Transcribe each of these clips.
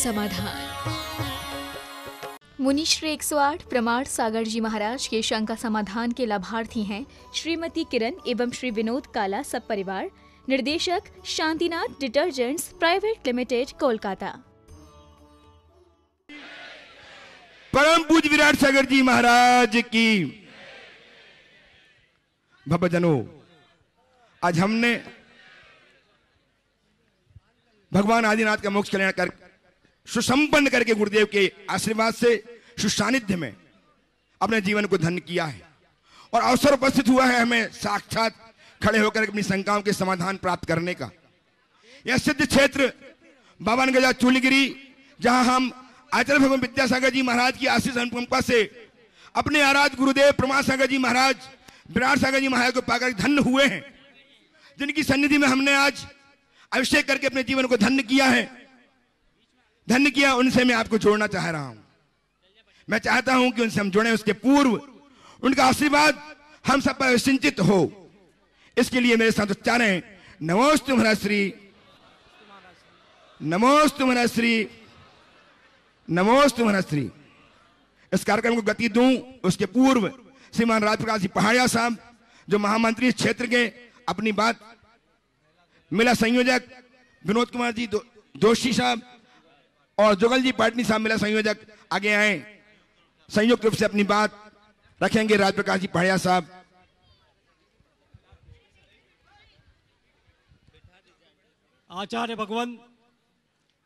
समाधान। मुनि श्री 108 प्रमाण सागर जी महाराज के शंका समाधान के लाभार्थी हैं श्रीमती किरण एवं श्री विनोद काला सब परिवार, निर्देशक Shantinath detergents private limited, Kolkata. परम पूज्य विराट सागर जी महाराज की। भक्तजनों, आज हमने भगवान आदिनाथ का मोक्ष कल्याण कर सुसंपन्न करके गुरुदेव के आशीर्वाद से सुसानिध्य में अपने जीवन को धन्य किया है और अवसर उपस्थित हुआ है हमें साक्षात खड़े होकर अपनी शंकाओं के समाधान प्राप्त करने का। यह सिद्ध क्षेत्र बावन गजा चूलगिरी, जहां हम आचार्य भगवान विद्यासागर जी महाराज की आशीष अनुकंपा से अपने आराध्य गुरुदेव प्रमाण सागर जी महाराज, विराट सागर जी महाराज को पाकर धन्य हुए हैं, जिनकी सन्निधि में हमने आज अभिषेक करके अपने जीवन को धन्य किया है, धन्य किया। उनसे मैं आपको जोड़ना चाह रहा हूं। मैं चाहता हूं कि उनसे हम जुड़े, उसके पूर्व उनका आशीर्वाद हम सब पर सिंचित हो। इसके लिए मेरे साथ उच्चारण नमोस्तु महर्षि, नमोस्तु महर्षि, नमोस्तु महर्षि। इस कार्यक्रम को गति दूं उसके पूर्व श्रीमान राजप्रकाश जी पहाड़िया साहब, जो महामंत्री इस क्षेत्र के, अपनी बात मेला संयोजक विनोद कुमार जी दोषी साहब और जुगल जी पाटनी साहब मेला संयोजक आगे आए, संयुक्त रूप से अपनी बात रखेंगे। राजप्रकाश जी पहाड़िया साहब। आचार्य भगवान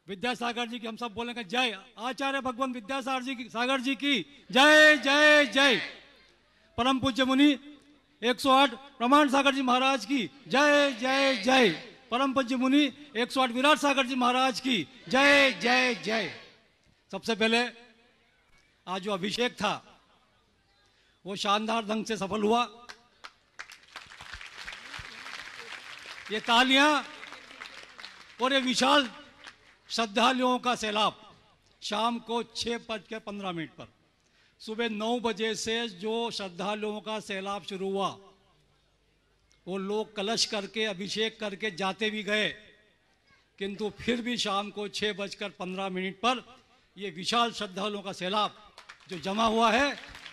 विद्यासागर जी की हम सब बोलेंगे जय। आचार्य भगवान विद्यासागर जी की जय जय जय। परम पूज्य मुनि 108 प्रमाण सागर जी महाराज की जय जय जय। परम पूज्य मुनि 108 विराट सागर जी महाराज की जय जय जय। सबसे पहले आज जो अभिषेक था वो शानदार ढंग से सफल हुआ। ये तालियां और ये विशाल श्रद्धालुओं का सैलाब शाम को 6:15 पर, सुबह 9 बजे से जो श्रद्धालुओं का सैलाब शुरू हुआ, वो लोग कलश करके अभिषेक करके जाते भी गए, किंतु फिर भी शाम को 6:15 पर ये विशाल श्रद्धालुओं का सैलाब जो जमा हुआ है,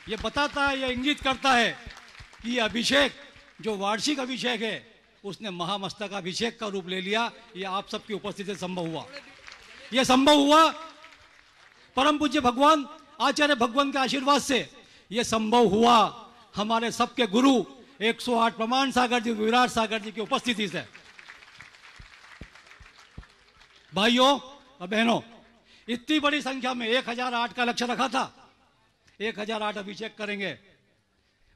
ये बताता है, ये इंगित करता है कि ये अभिषेक जो वार्षिक अभिषेक है उसने महामस्तक अभिषेक का रूप ले लिया। ये आप सबकी उपस्थिति से संभव हुआ। ये संभव हुआ परम पूज्य भगवान आचार्य भगवान के आशीर्वाद से। ये संभव हुआ हमारे सबके गुरु 108 प्रमाण सागर जी, विराट सागर जी की उपस्थिति से। भाइयों और बहनों, इतनी बड़ी संख्या में 1008 का लक्ष्य रखा था। 1008 अभिषेक करेंगे।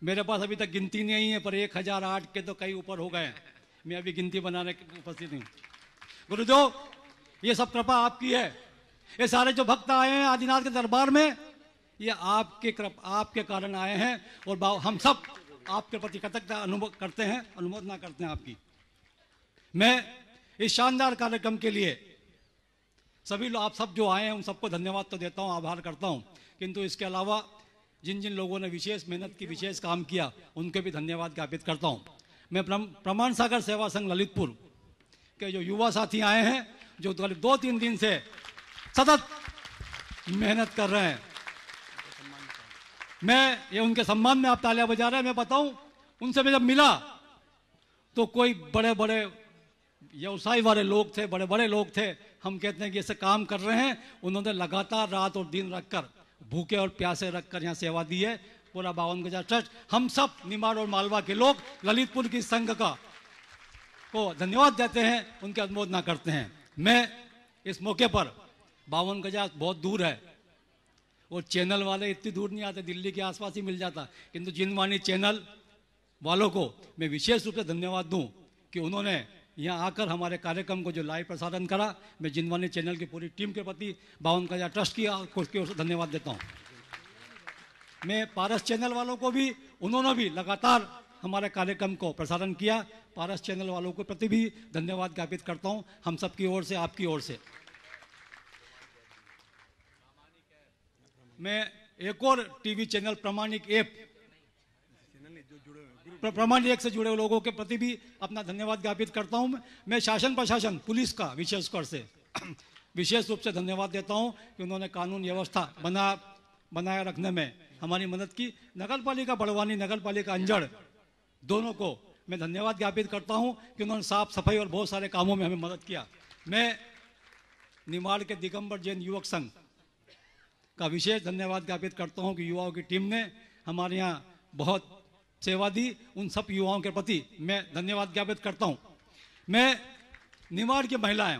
मेरे पास अभी तक गिनती नहीं है, पर 1008 के तो कई ऊपर हो गए। मैं अभी गिनती बनाने की उपस्थित नहीं। गुरुदेव, ये सब कृपा आपकी है। ये सारे जो भक्त आए हैं आदिनाथ के दरबार में, ये आपके कारण आए हैं और हम सब आपके प्रति कृतज्ञता अनुभव करते हैं, अनुमोदना करते हैं आपकी। मैं इस शानदार कार्यक्रम के लिए सभी लोग, आप सब जो आए हैं उन सबको धन्यवाद तो देता हूं, आभार करता हूं, किंतु इसके अलावा जिन जिन लोगों ने विशेष मेहनत की, विशेष काम किया, उनके भी धन्यवाद ज्ञापित करता हूं। मैं प्रमाण सागर सेवा संघ ललितपुर के जो युवा साथी आए हैं, जो 2-3 दिन से सतत मेहनत कर रहे हैं, मैं ये उनके सम्मान में आप तालियां बजा रहे हैं। मैं बताऊं, उनसे मैं जब मिला तो कोई बड़े बड़े व्यवसाय वाले लोग थे, बड़े बड़े लोग थे। हम कहते हैं कि ऐसे काम कर रहे हैं। उन्होंने लगातार रात और दिन रखकर, भूखे और प्यासे रखकर यहाँ सेवा दी है। पूरा 52 गजा ट्रस्ट, हम सब निमाड़ और मालवा के लोग ललितपुर की संघ का को धन्यवाद देते हैं, उनकी अनुमोदना करते हैं। मैं इस मौके पर 52 गजा बहुत दूर है और चैनल वाले इतनी दूर नहीं आते, दिल्ली के आसपास ही मिल जाता, किंतु जिनवाणी चैनल वालों को मैं विशेष रूप से धन्यवाद दूं कि उन्होंने यहाँ आकर हमारे कार्यक्रम को जो लाइव प्रसारण करा। मैं जिनवाणी चैनल की पूरी टीम के प्रति 52 गजा ट्रस्ट की ओर से धन्यवाद देता हूँ। मैं पारस चैनल वालों को भी, उन्होंने भी लगातार हमारे कार्यक्रम को प्रसारण किया। पारस चैनल वालों को प्रति भी धन्यवाद ज्ञापित करता हूँ, हम सब की ओर से, आपकी ओर से। मैं एक और टीवी चैनल प्रामाणिक ऐप, प्रामाणिक से जुड़े लोगों के प्रति भी अपना धन्यवाद ज्ञापित करता हूं। मैं शासन प्रशासन, पुलिस का विशेषकर से विशेष रूप से धन्यवाद देता हूं कि उन्होंने कानून व्यवस्था बनाए रखने में हमारी मदद की। नगर पालिका बड़वानी, नगर पालिका अंजड़, दोनों को मैं धन्यवाद ज्ञापित करता हूं कि उन्होंने साफ सफाई और बहुत सारे कामों में हमें मदद किया। मैं निमाड़ के दिगंबर जैन युवक संघ का विशेष धन्यवाद ज्ञापित करता हूं कि युवाओं की टीम ने हमारे यहाँ बहुत सेवा दी। उन सब युवाओं के प्रति मैं धन्यवाद ज्ञापित करता हूं। मैं निमाड़ की महिलाएं,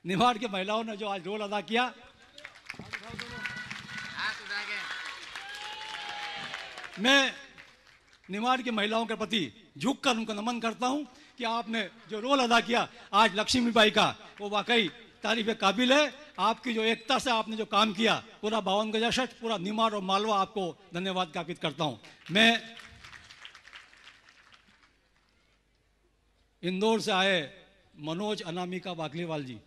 निमाड़ की महिलाओं ने जो आज रोल अदा किया, मैं निमाड़ की महिलाओं के प्रति झुककर उनको नमन करता हूं कि आपने जो रोल अदा किया आज लक्ष्मीबाई का, वो वाकई तारीफ काबिल है। आपकी जो एकता से आपने जो काम किया, पूरा 52 गजा शट, पूरा निमाड़ और मालवा आपको धन्यवाद ज्ञापित करता हूं। मैं इंदौर से आए मनोज अनामिका बाकलीवाल जी,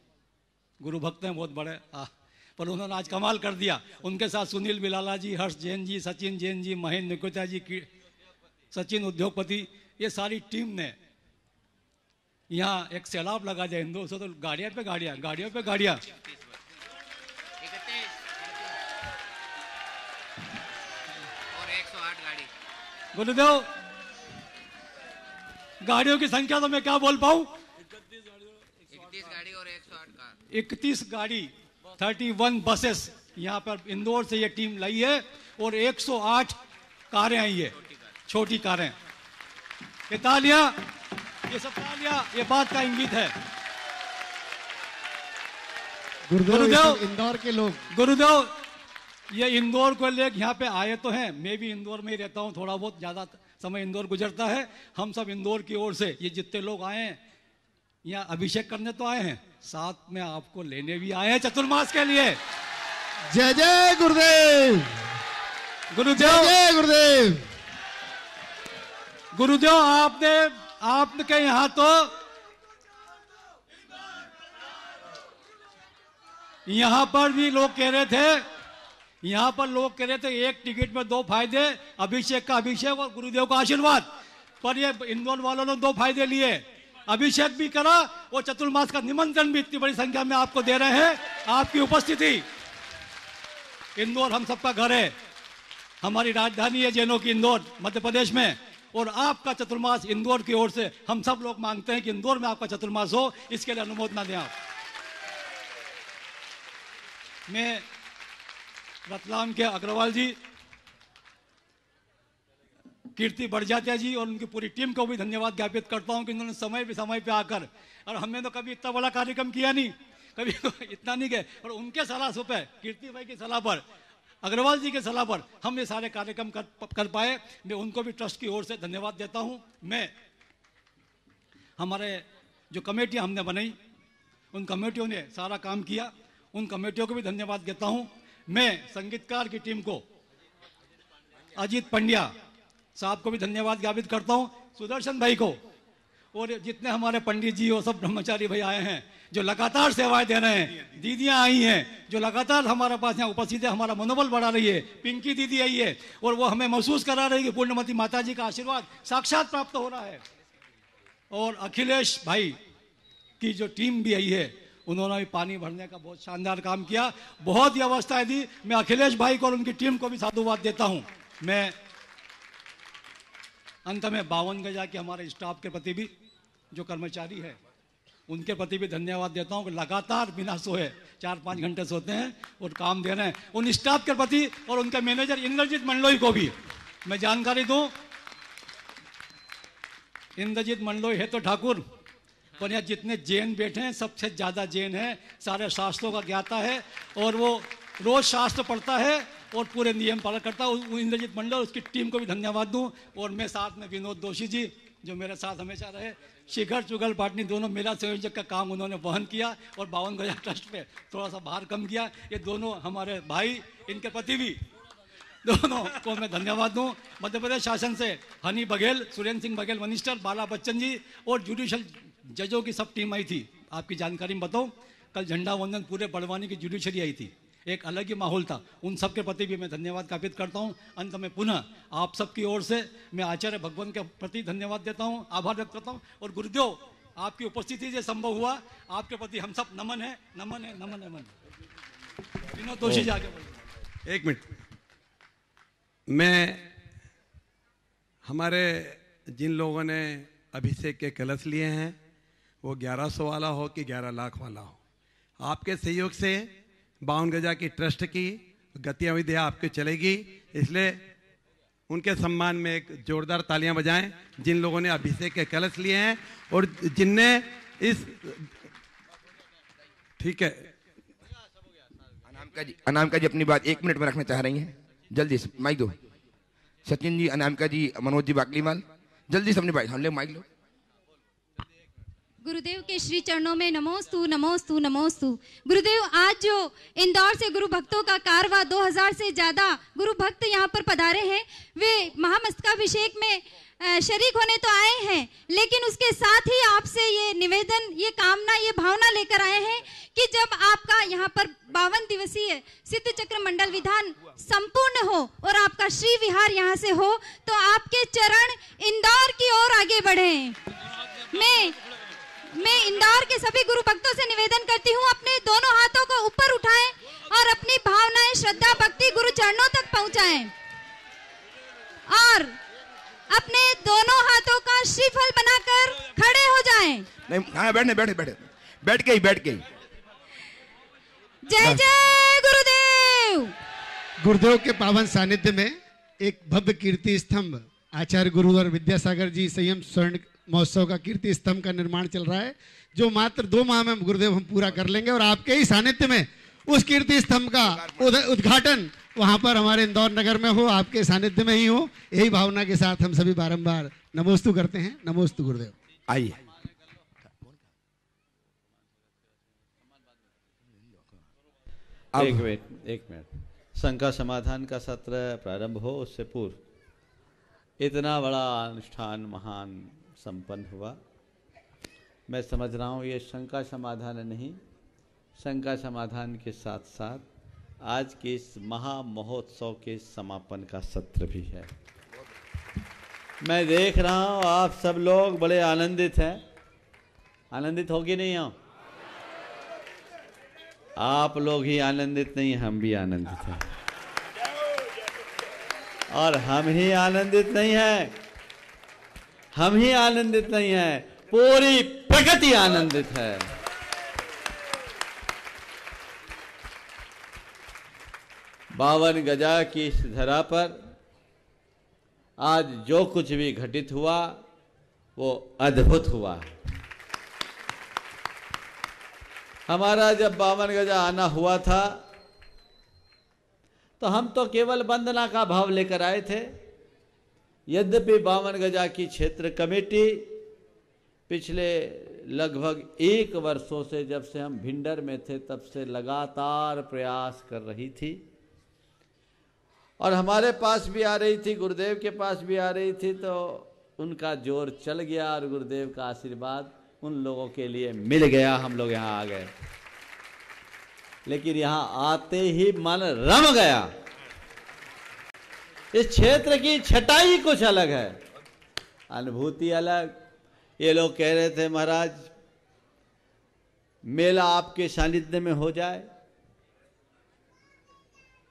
गुरु भक्त हैं बहुत बड़े, पर उन्होंने आज कमाल कर दिया। उनके साथ सुनील बिलाला जी, हर्ष जैन जी, सचिन जैन जी, महेंद्र निकोता जी, सचिन उद्योगपति, ये सारी टीम ने यहाँ एक सैलाब लगा दिया इंदौर से, तो गाड़ियां पे गाड़ियां, गाड़ियों पे गाड़ियां। और 108 गाड़ी। गुरुदेव, गाड़ियों की संख्या तो मैं क्या बोल पाऊं। 31 गाड़ी और 108 कार। 31 गाड़ी, 31 बसेस यहाँ पर इंदौर से ये टीम लाई है और 108 कारें आई है, छोटी कारें। ये तालियां, ये सब तालियां, ये बात का इंगित है। गुरुदेव, इंदौर के लोग, गुरुदेव, ये इंदौर को लेकर यहाँ पे आए तो हैं। मैं भी इंदौर में ही रहता हूँ, थोड़ा बहुत ज्यादा समय इंदौर गुजरता है। हम सब इंदौर की ओर से ये जितने लोग आए हैं, यहाँ अभिषेक करने तो आए हैं, साथ में आपको लेने भी आए हैं चतुर्मास के लिए। जय जय गुरुदेव, गुरुदेव, जय गुरुदेव। गुरुदेव, आपके यहाँ तो यहाँ पर भी लोग कह रहे थे, यहाँ पर लोग कह रहे थे एक टिकट में 2 फायदे, अभिषेक का अभिषेक और गुरुदेव का आशीर्वाद। पर ये इंदौर वालों ने 2 फायदे लिए, अभिषेक भी करा और चतुर्मास का निमंत्रण भी इतनी बड़ी संख्या में आपको दे रहे हैं। आपकी उपस्थिति, इंदौर हम सबका घर है, हमारी राजधानी है जैनों की इंदौर, मध्य प्रदेश में, और आपका चतुर्मास इंदौर की ओर से हम सब लोग मांगते हैं कि इंदौर में आपका चतुर्मास हो, इसके लिए अनुमोदना दें आप। मैं रतलाम के अग्रवाल जी, कीर्ति बड़जात्या जी और उनकी पूरी टीम को भी धन्यवाद ज्ञापित करता हूं कि उन्होंने समय पे आकर, और हमने तो कभी इतना बड़ा कार्यक्रम किया नहीं, कभी इतना नहीं किया, और उनके सलाह पे, कीर्ति भाई की सलाह पर, अग्रवाल जी के सलाह पर हम ये सारे कार्यक्रम कर पाए। मैं उनको भी ट्रस्ट की ओर से धन्यवाद देता हूं। मैं हमारे जो कमेटियां हमने बनाई, उन कमेटियों ने सारा काम किया, उन कमेटियों को भी धन्यवाद देता हूं। मैं संगीतकार की टीम को, अजीत पंड्या साहब को भी धन्यवाद ज्ञापित करता हूं, सुदर्शन भाई को, और जितने हमारे पंडित जी और सब ब्रह्मचारी भाई आए हैं जो लगातार सेवाएं दे रहे हैं, दीदियां आई हैं जो लगातार हमारे पास यहाँ उपस्थित है, हमारा मनोबल बढ़ा रही है। पिंकी दीदी आई है और वो हमें महसूस करा रही है कि पूर्णमती माता जी का आशीर्वाद साक्षात प्राप्त हो रहा है। और अखिलेश भाई की जो टीम भी आई है, उन्होंने भी पानी भरने का बहुत शानदार काम किया, बहुत ही व्यवस्थाएं दी। मैं अखिलेश भाई को और उनकी टीम को भी साधुवाद देता हूं। मैं अंत में 52 गजा के हमारे स्टाफ के प्रति भी, जो कर्मचारी है, उनके प्रति भी धन्यवाद देता हूं कि लगातार बिना सोए 4-5 घंटे सोते हैं और काम दे रहे हैं। उन स्टाफ के प्रति और उनके मैनेजर इंद्रजीत मंडलोई को भी मैं जानकारी दूं। इंद्रजीत मंडलोई है तो ठाकुर, पर यहाँ जितने जैन बैठे हैं सबसे ज्यादा जैन है, सारे शास्त्रों का ज्ञाता है और वो रोज शास्त्र पढ़ता है और पूरे नियम पालन करता है। इंद्रजीत मंडल, उसकी टीम को भी धन्यवाद दूं। और मैं साथ में विनोद दोषी जी जो मेरे साथ हमेशा रहे, शिखर चुगल पाटनी, दोनों मेला संयोजक का काम उन्होंने वहन किया और 52 गजा ट्रस्ट पे थोड़ा सा भार कम किया। ये दोनों हमारे भाई, इनके प्रति भी दोनों को मैं धन्यवाद दूं। मध्य प्रदेश शासन से हनी बघेल, सुरेंद्र सिंह बघेल मिनिस्टर, बाला बच्चन जी और जुडिशल जजों की सब टीम आई थी। आपकी जानकारी में बताऊं, कल झंडा वंदन पूरे बड़वानी की जुडिशरी आई थी, एक अलग ही माहौल था। उन सब के प्रति भी मैं धन्यवाद ज्ञापित करता हूं। अंत में पुनः आप सबकी ओर से मैं आचार्य भगवान के प्रति धन्यवाद देता हूं, आभार व्यक्त करता हूं। और गुरुदेव, आपकी उपस्थिति से संभव हुआ। आपके प्रति हम सब नमन है, नमन है, नमन है, नमन। विनोद दोषी जी आगे बोलिए। एक मिनट, मैं हमारे जिन लोगों ने अभिषेक के कलश लिए हैं, वो 1100 वाला हो कि 11 लाख वाला हो, आपके सहयोग से 52 गजा की ट्रस्ट की गतिविधियाँ आपकी चलेगी, इसलिए उनके सम्मान में एक जोरदार तालियां बजाएं जिन लोगों ने अभिषेक के कलश लिए हैं और जिनने इस, ठीक है। अनामिका जी अपनी बात 1 मिनट में रखना चाह रही हैं, जल्दी से माइक दो। सचिन जी, अनामिका जी, मनोज जी बाकलीवाल, जल्दी से अपनी बात हम ले माइक लो। गुरुदेव के श्री चरणों में नमोस्तु नमोस्तु नमोस्तु। गुरुदेव, आज जो इंदौर से गुरु भक्तों का कारवां 2000 से ज्यादा गुरु भक्त यहाँ पर पधारे हैं, वे महामस्तकाभिषेक में शरीक होने तो आए हैं, लेकिन उसके साथ ही आपसे ये निवेदन, ये कामना, ये भावना लेकर आए हैं कि जब आपका यहाँ पर 52 दिवसीय सिद्ध चक्र मंडल विधान संपूर्ण हो और आपका श्री विहार यहाँ से हो, तो आपके चरण इंदौर की ओर आगे बढ़े। मैं इंदौर के सभी गुरु भक्तों से निवेदन करती हूँ, अपने दोनों हाथों को ऊपर उठाएं और अपनी भावनाएं, श्रद्धा, भक्ति गुरु चरणों तक पहुंचाएं और अपने दोनों हाथों का श्रीफल बनाकर खड़े हो जाएं। नहीं, हाँ, बैठ के ही। जय जय गुरुदेव। गुरुदेव के पावन सानिध्य में एक भव्य कीर्ति स्तंभ आचार्य गुरुवर विद्यासागर जी संयम स्वर्ण महोत्सव का कीर्ति स्तंभ का निर्माण चल रहा है, जो मात्र 2 माह में गुरुदेव हम पूरा कर लेंगे और आपके ही सानिध्य में उस कीर्ति स्तंभ का उद्घाटन वहां पर हमारे इंदौर नगर में हो, आपके सानिध्य में ही हो। यही भावना के साथ हम सभी बारंबार नमोस्तु करते हैं। नमोस्तु गुरुदेव। आइए। एक मिनट। शंका समाधान का सत्र प्रारंभ हो उससे पूर्व इतना बड़ा अनुष्ठान महान संपन्न हुआ। मैं समझ रहा हूँ ये शंका समाधान नहीं, शंका समाधान के साथ साथ आज के इस महा महोत्सव के समापन का सत्र भी है। मैं देख रहा हूँ आप सब लोग बड़े आनंदित हैं। आनंदित हो कि नहीं हो? आप लोग ही आनंदित नहीं, हम भी आनंदित हैं। और हम ही आनंदित नहीं हैं, हम ही आनंदित नहीं हैं, पूरी प्रकृति आनंदित है। बावन गजा की इस धरा पर आज जो कुछ भी घटित हुआ वो अद्भुत हुआ है। हमारा जब 52 गजा आना हुआ था तो हम तो केवल वंदना का भाव लेकर आए थे। यद्यपि 52 गजा की क्षेत्र कमेटी पिछले लगभग 1 वर्षों से, जब से हम भिंडर में थे तब से लगातार प्रयास कर रही थी और हमारे पास भी आ रही थी, गुरुदेव के पास भी आ रही थी, तो उनका जोर चल गया और गुरुदेव का आशीर्वाद उन लोगों के लिए मिल गया। हम लोग यहाँ आ गए, लेकिन यहाँ आते ही मन रम गया। इस क्षेत्र की छटाई कुछ अलग है, अनुभूति अलग। ये लोग कह रहे थे महाराज मेला आपके सानिध्य में हो जाए,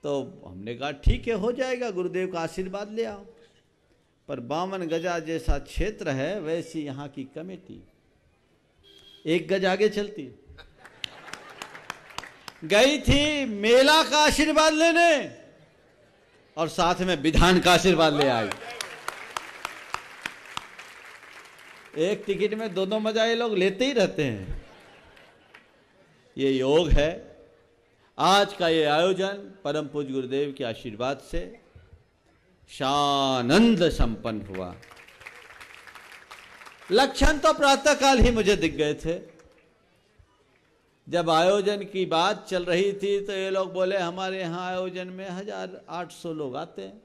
तो हमने कहा ठीक है हो जाएगा, गुरुदेव का आशीर्वाद ले आओ। पर 52 गजा जैसा क्षेत्र है वैसी यहाँ की कमेटी 1 गज आगे चलती गई थी मेला का आशीर्वाद लेने और साथ में विधान का आशीर्वाद ले आई। एक टिकट में दोनों मजा ये लोग लेते ही रहते हैं। ये योग है। आज का ये आयोजन परम पूज्य गुरुदेव के आशीर्वाद से शानंद संपन्न हुआ। लक्षण तो प्रातःकाल ही मुझे दिख गए थे। जब आयोजन की बात चल रही थी तो ये लोग बोले हमारे यहाँ आयोजन में 1800 लोग आते हैं,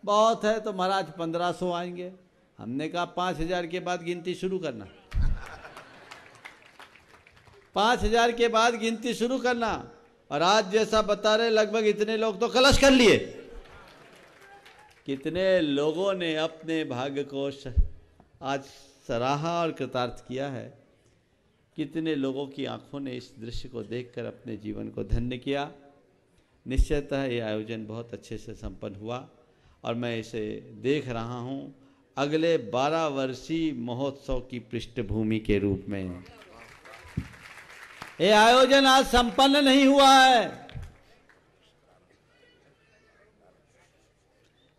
बहुत है तो महाराज 1500 आएंगे। हमने कहा 5000 के बाद गिनती शुरू करना, 5000 के बाद गिनती शुरू करना। और आज जैसा बता रहे लगभग इतने लोग तो कलश कर लिए। कितने लोगों ने अपने भाग्य को आज सराहा और कृतार्थ किया है। कितने लोगों की आंखों ने इस दृश्य को देखकर अपने जीवन को धन्य किया। निश्चयतः ये आयोजन बहुत अच्छे से संपन्न हुआ और मैं इसे देख रहा हूँ अगले 12 वर्षीय महोत्सव की पृष्ठभूमि के रूप में। ये आयोजन आज संपन्न नहीं हुआ है,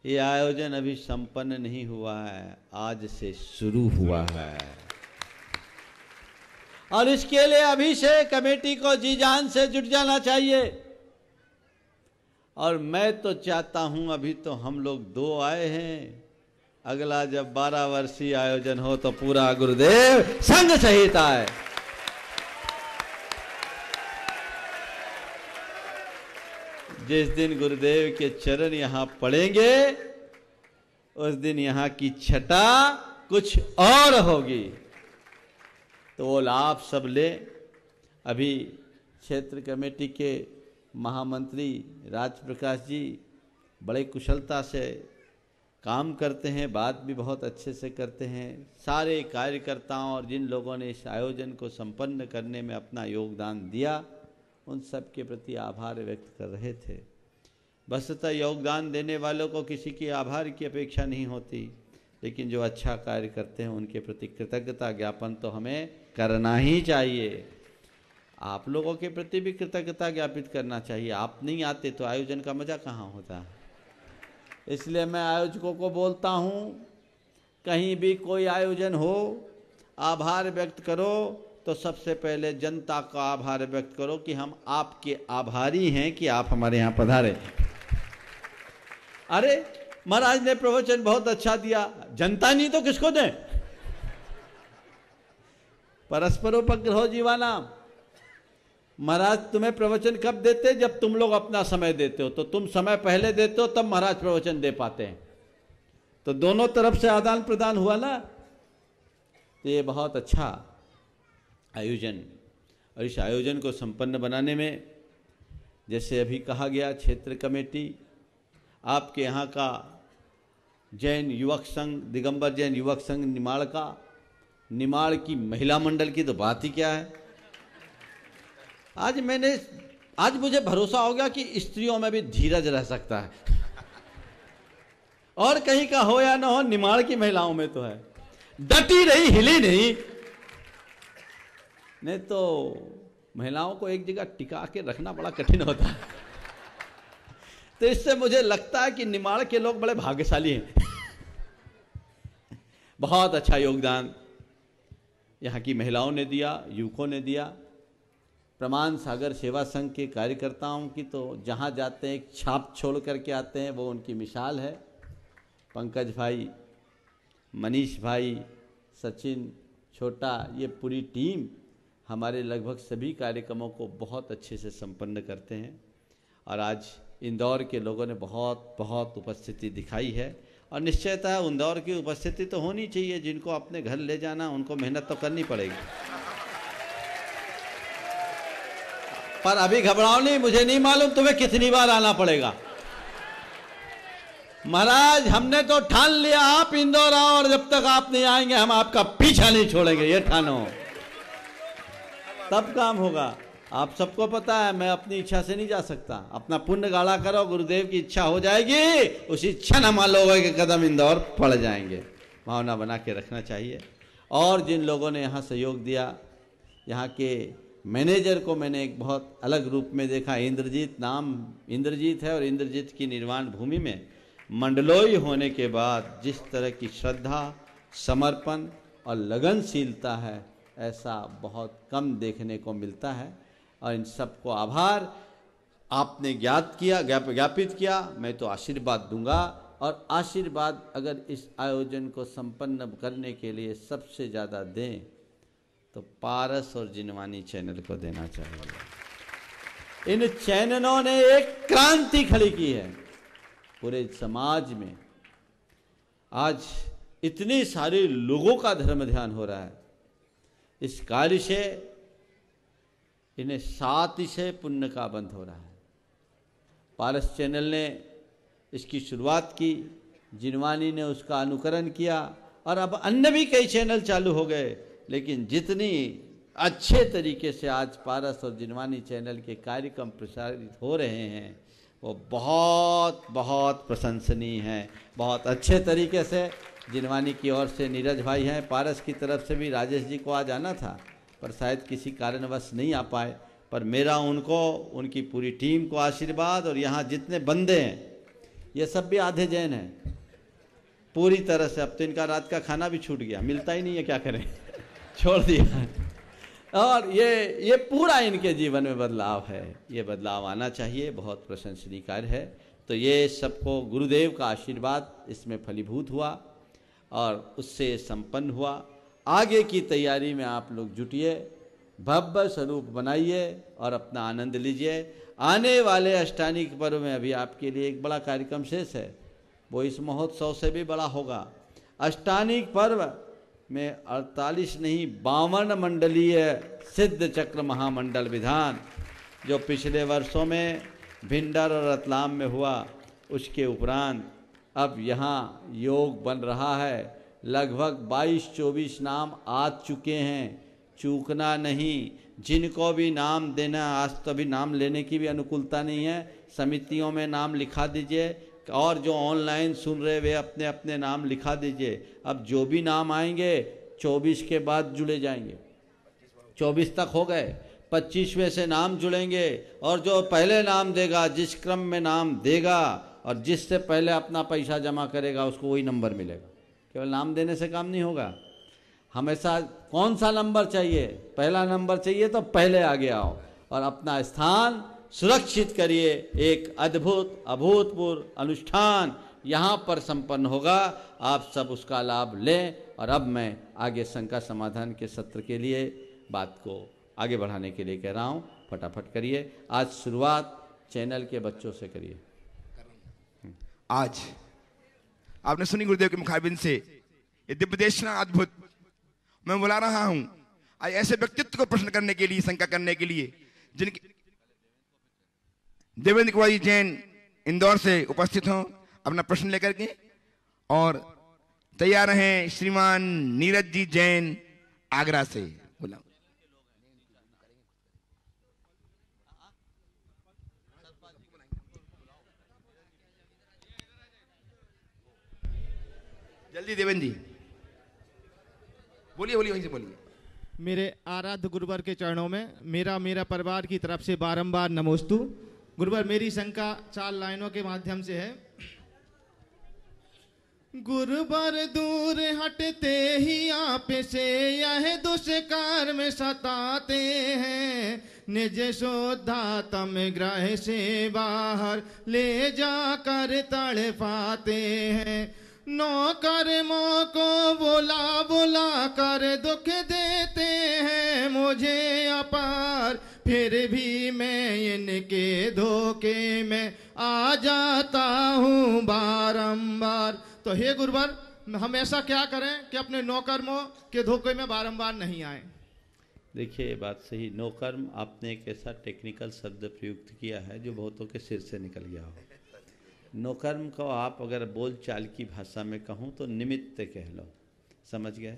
ये आयोजन अभी संपन्न नहीं हुआ है, आज से शुरू हुआ है। और इसके लिए अभी से कमेटी को जी जान से जुट जाना चाहिए। और मैं तो चाहता हूं, अभी तो हम लोग 2 आए हैं, अगला जब 12 वर्षीय आयोजन हो तो पूरा गुरुदेव संग सहित आए। जिस दिन गुरुदेव के चरण यहां पड़ेंगे उस दिन यहां की छटा कुछ और होगी। तो वो लाभ सब ले। अभी क्षेत्र कमेटी के महामंत्री राज प्रकाश जी बड़े कुशलता से काम करते हैं, बात भी बहुत अच्छे से करते हैं। सारे कार्यकर्ताओं और जिन लोगों ने इस आयोजन को संपन्न करने में अपना योगदान दिया उन सब के प्रति आभार व्यक्त कर रहे थे। वस्तुतः योगदान देने वालों को किसी की आभार की अपेक्षा नहीं होती, लेकिन जो अच्छा कार्य करते हैं उनके प्रति कृतज्ञता ज्ञापन तो हमें करना ही चाहिए। आप लोगों के प्रति भी कृतज्ञता ज्ञापित करना चाहिए। आप नहीं आते तो आयोजन का मजा कहाँ होता है। इसलिए मैं आयोजकों को बोलता हूँ, कहीं भी कोई आयोजन हो, आभार व्यक्त करो तो सबसे पहले जनता का आभार व्यक्त करो कि हम आपके आभारी हैं कि आप हमारे यहाँ पधारे। अरे महाराज ने प्रवचन बहुत अच्छा दिया, जनता नहीं तो किसको दें? परस्परोपग्रह जीवाना। महाराज तुम्हें प्रवचन कब देते? जब तुम लोग अपना समय देते हो। तो तुम समय पहले देते हो तब महाराज प्रवचन दे पाते हैं। तो दोनों तरफ से आदान प्रदान हुआ ना। तो ये बहुत अच्छा आयोजन। और इस आयोजन को संपन्न बनाने में जैसे अभी कहा गया, क्षेत्र कमेटी, आपके यहाँ का जैन युवक संघ, दिगंबर जैन युवक संघ निमाड़ का, निमाड़ की महिला मंडल की तो बात ही क्या है। आज मुझे भरोसा हो गया कि स्त्रियों में भी धीरज रह सकता है। और कहीं का हो या ना हो, निमाड़ की महिलाओं में तो है। डटी रही, हिली नहीं तो महिलाओं को एक जगह टिका के रखना बड़ा कठिन होता है। तो इससे मुझे लगता है कि निमाड़ के लोग बड़े भाग्यशाली हैं। बहुत अच्छा योगदान यहाँ की महिलाओं ने दिया, युवकों ने दिया। प्रमाण सागर सेवा संघ के कार्यकर्ताओं की तो जहाँ जाते हैं एक छाप छोड़ करके आते हैं, वो उनकी मिसाल है। पंकज भाई, मनीष भाई, सचिन, छोटा, ये पूरी टीम हमारे लगभग सभी कार्यक्रमों को बहुत अच्छे से संपन्न करते हैं। और आज इंदौर के लोगों ने बहुत उपस्थिति दिखाई है। और निश्चयतः इंदौर की उपस्थिति तो होनी चाहिए। जिनको अपने घर ले जाना उनको मेहनत तो करनी पड़ेगी। पर अभी घबराओ नहीं, मुझे नहीं मालूम तुम्हें कितनी बार आना पड़ेगा। महाराज हमने तो ठान लिया, आप इंदौर आओ और जब तक आप नहीं आएंगे हम आपका पीछा नहीं छोड़ेंगे, ये ठानो। तब काम होगा। आप सबको पता है मैं अपनी इच्छा से नहीं जा सकता। अपना पुण्य गाढ़ा करो, गुरुदेव की इच्छा हो जाएगी, उसी क्षण हम लोगों के कदम इंदौर पड़ जाएंगे। भावना बना के रखना चाहिए। और जिन लोगों ने यहाँ सहयोग दिया, यहाँ के मैनेजर को मैंने एक बहुत अलग रूप में देखा। इंद्रजीत, नाम इंद्रजीत है और इंद्रजीत की निर्वाण भूमि में मंडलोई होने के बाद जिस तरह की श्रद्धा, समर्पण और लगनशीलता है, ऐसा बहुत कम देखने को मिलता है। और इन सबको आभार आपने ज्ञापित किया। मैं तो आशीर्वाद दूंगा। और आशीर्वाद अगर इस आयोजन को संपन्न करने के लिए सबसे ज़्यादा दें तो पारस और जिनवानी चैनल को देना चाहिए। इन चैनलों ने एक क्रांति खड़ी की है पूरे समाज में। आज इतने सारे लोगों का धर्म ध्यान हो रहा है। इस कार्य से इन्हें 7 से पुण्य का बंध हो रहा है। पारस चैनल ने इसकी शुरुआत की, जिनवानी ने उसका अनुकरण किया और अब अन्य भी कई चैनल चालू हो गए, लेकिन जितनी अच्छे तरीके से आज पारस और जिनवानी चैनल के कार्यक्रम प्रसारित हो रहे हैं वो बहुत बहुत प्रशंसनीय हैं। बहुत अच्छे तरीके से जिनवानी की ओर से नीरज भाई हैं, पारस की तरफ से भी राजेश जी को आज आना था पर शायद किसी कारणवश नहीं आ पाए, पर मेरा उनको, उनकी पूरी टीम को आशीर्वाद। और यहाँ जितने बंदे हैं ये सब भी आधे जैन हैं पूरी तरह से। अब तो इनका रात का खाना भी छूट गया, मिलता ही नहीं है, क्या करें छोड़ दिया। और ये पूरा इनके जीवन में बदलाव है, ये बदलाव आना चाहिए, बहुत प्रशंसनीय कार्य है। तो ये सबको गुरुदेव का आशीर्वाद इसमें फलीभूत हुआ और उससे संपन्न हुआ। आगे की तैयारी में आप लोग जुटिए, भव्य स्वरूप बनाइए और अपना आनंद लीजिए। आने वाले अष्टानिक पर्व में अभी आपके लिए एक बड़ा कार्यक्रम शेष है, वो इस महोत्सव से भी बड़ा होगा। अष्टानिक पर्व में 48 नहीं 52 मंडलीय सिद्ध चक्र महामंडल विधान जो पिछले वर्षों में भिंडर और रतलाम में हुआ, उसके उपरांत अब यहाँ योग बन रहा है। लगभग 22-24 नाम आ चुके हैं, चूकना नहीं। जिनको भी नाम देना, आज तो अभी नाम लेने की भी अनुकूलता नहीं है, समितियों में नाम लिखा दीजिए और जो ऑनलाइन सुन रहे वे अपने अपने नाम लिखा दीजिए। अब जो भी नाम आएंगे 24 के बाद जुड़े जाएंगे, 24 तक हो गए, 25वें से नाम जुड़ेंगे और जो पहले नाम देगा, जिस क्रम में नाम देगा और जिससे पहले अपना पैसा जमा करेगा उसको वही नंबर मिलेगा। केवल नाम देने से काम नहीं होगा, हमेशा कौन सा नंबर चाहिए, पहला नंबर चाहिए तो पहले आगे आओ और अपना स्थान सुरक्षित करिए। एक अद्भुत अभूतपूर्व अनुष्ठान यहाँ पर संपन्न होगा, आप सब उसका लाभ लें। और अब मैं आगे शंका समाधान के सत्र के लिए बात को आगे बढ़ाने के लिए कह रहा हूँ, फटाफट करिए। आज शुरुआत चैनल के बच्चों से करिए। आज आपने सुनी गुरुदेव के मुखाबिन से ये दिव्य देशना अद्भुत। मैं बुला रहा हूं आज ऐसे व्यक्तित्व को प्रश्न करने के लिए, शंका करने के लिए, जिनके देवेंद्र कुमार जी जैन इंदौर से उपस्थित हों अपना प्रश्न लेकर के, और तैयार हैं श्रीमान नीरज जी जैन आगरा से। बोला जल्दी देवेंद्र जी बोलिए, बोलिए वहीं से बोलिए। मेरे आराध्य गुरुवर के चरणों में मेरा परिवार की तरफ से बारंबार नमोस्तु। गुरुवर, मेरी शंका 4 लाइनों के माध्यम से है। गुरुवर दूर हटते ही आप से यह दुष्कर में सताते हैं, निज शोधातम ग्रह से बाहर ले जाकर तड़पाते हैं। नौकर्मों को बुला बुला कर दुख देते हैं मुझे अपार, फिर भी मैं इनके धोखे में आ जाता हूँ बारंबार। तो हे गुरुवर, हम ऐसा क्या करें कि अपने नौकर्मों के धोखे में बारंबार नहीं आए? देखिए, ये बात सही, नौकर्म आपने एक ऐसा टेक्निकल शब्द प्रयुक्त किया है जो बहुतों के सिर से निकल गया हो। नौकर्म को आप अगर बोल चाल की भाषा में कहूँ तो निमित्त कह लो, समझ गए?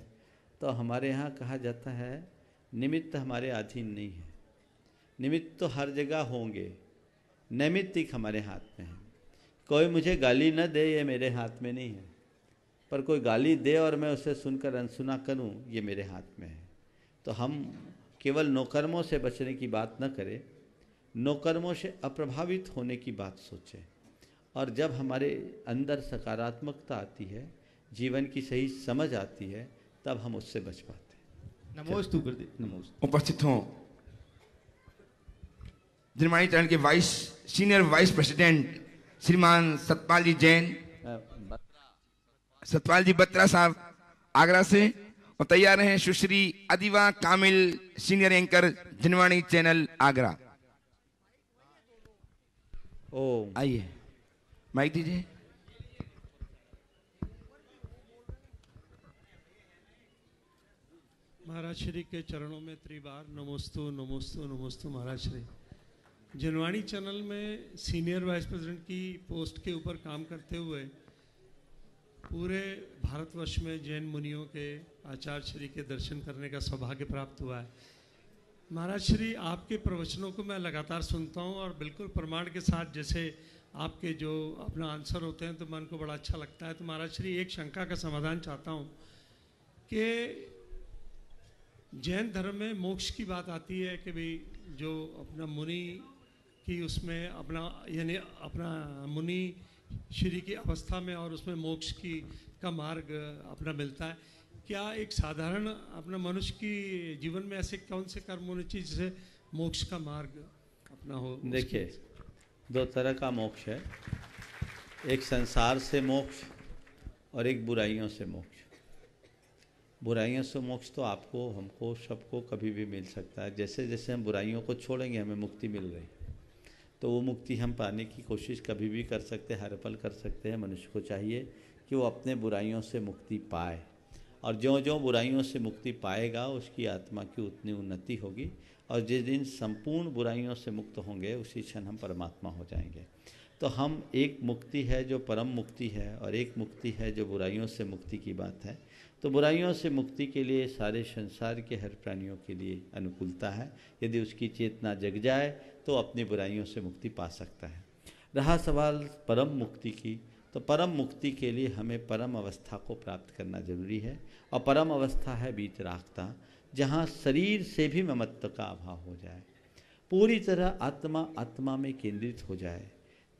तो हमारे यहाँ कहा जाता है निमित्त हमारे अधीन नहीं है, निमित्त तो हर जगह होंगे, नैमित्तिक हमारे हाथ में है। कोई मुझे गाली न दे ये मेरे हाथ में नहीं है, पर कोई गाली दे और मैं उसे सुनकर अनसुना करूं ये मेरे हाथ में है। तो हम केवल नौकर्मों से बचने की बात न करें, नौकर्मों से अप्रभावित होने की बात सोचें। और जब हमारे अंदर सकारात्मकता आती है, जीवन की सही समझ आती है, तब हम उससे बच पाते हैं। नमोस्तु गुरुदेव। नमोस्तु। उपस्थित हों जिनवानी चैनल के सीनियर वाइस प्रेसिडेंट श्रीमान सतपाल जी जैन, सतपाल जी बत्रा साहब आगरा से, और तैयार हैं सुश्री अदिवा कामिल senior anchor Jinvani channel Agra. ओ आइए माइक दीजिए। महाराज श्री के चरणों में त्रिबार नमोस्तु नमोस्तु नमोस्तु। महाराज श्री जिनवानी चैनल में सीनियर वाइस प्रेसिडेंट की पोस्ट के ऊपर काम करते हुए पूरे भारतवर्ष में जैन मुनियों के आचार्य श्री के दर्शन करने का सौभाग्य प्राप्त हुआ है। महाराज श्री, आपके प्रवचनों को मैं लगातार सुनता हूँ और बिल्कुल प्रमाण के साथ जैसे आपके जो अपना आंसर होते हैं तो मन को बड़ा अच्छा लगता है। तो महाराज श्री, एक शंका का समाधान चाहता हूँ कि जैन धर्म में मोक्ष की बात आती है कि भाई जो अपना मुनि की उसमें अपना यानी अपना मुनि श्री की अवस्था में और उसमें मोक्ष की का मार्ग अपना मिलता है। क्या एक साधारण अपना मनुष्य की जीवन में ऐसे कौन से कर्म होने चाहिए जिससे मोक्ष का मार्ग अपना हो? देखिए, दो तरह का मोक्ष है, एक संसार से मोक्ष और एक बुराइयों से मोक्ष। बुराइयों से मोक्ष तो आपको, हमको, सबको कभी भी मिल सकता है। जैसे जैसे हम बुराइयों को छोड़ेंगे हमें मुक्ति मिल रही, तो वो मुक्ति हम पाने की कोशिश कभी भी कर सकते हैं, हर पल कर सकते हैं। मनुष्य को चाहिए कि वो अपने बुराइयों से मुक्ति पाए, और जो जो बुराइयों से मुक्ति पाएगा उसकी आत्मा की उतनी उन्नति होगी, और जिस दिन संपूर्ण बुराइयों से मुक्त होंगे उसी क्षण हम परमात्मा हो जाएंगे। तो हम, एक मुक्ति है जो परम मुक्ति है और एक मुक्ति है जो बुराइयों से मुक्ति की बात है। तो बुराइयों से मुक्ति के लिए सारे संसार के हर प्राणियों के लिए अनुकूलता है। यदि उसकी चेतना जग जाए तो अपनी बुराइयों से मुक्ति पा सकता है। रहा सवाल परम मुक्ति की, तो परम मुक्ति के लिए हमें परम अवस्था को प्राप्त करना जरूरी है, और परम अवस्था है वीतरागता, जहाँ शरीर से भी ममत्व का अभाव हो जाए, पूरी तरह आत्मा आत्मा में केंद्रित हो जाए,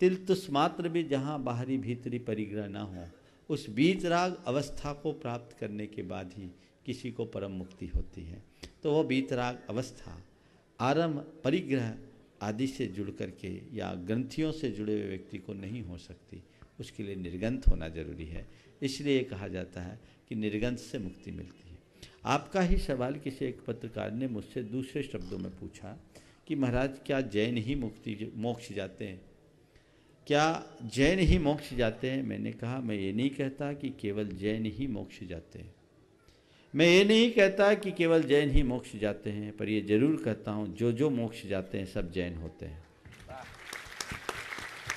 तिल तुस मात्र भी जहाँ बाहरी भीतरी परिग्रह ना हो, उस वीतराग अवस्था को प्राप्त करने के बाद ही किसी को परम मुक्ति होती है। तो वो वीतराग अवस्था आरंभ परिग्रह आदि से जुड़ करके या ग्रंथियों से जुड़े हुए व्यक्ति को नहीं हो सकती, उसके लिए निर्गंथ होना जरूरी है। इसलिए कहा जाता है कि निर्गंथ से मुक्ति मिलती है। आपका ही सवाल किसी एक पत्रकार ने मुझसे दूसरे शब्दों में पूछा कि महाराज, क्या जैन ही मोक्ष जाते हैं? क्या जैन ही मोक्ष जाते हैं? मैंने कहा, मैं ये नहीं कहता कि केवल जैन ही मोक्ष जाते हैं, मैं ये नहीं कहता कि केवल जैन ही मोक्ष जाते हैं, पर ये जरूर कहता हूँ जो जो मोक्ष जाते हैं सब जैन होते हैं।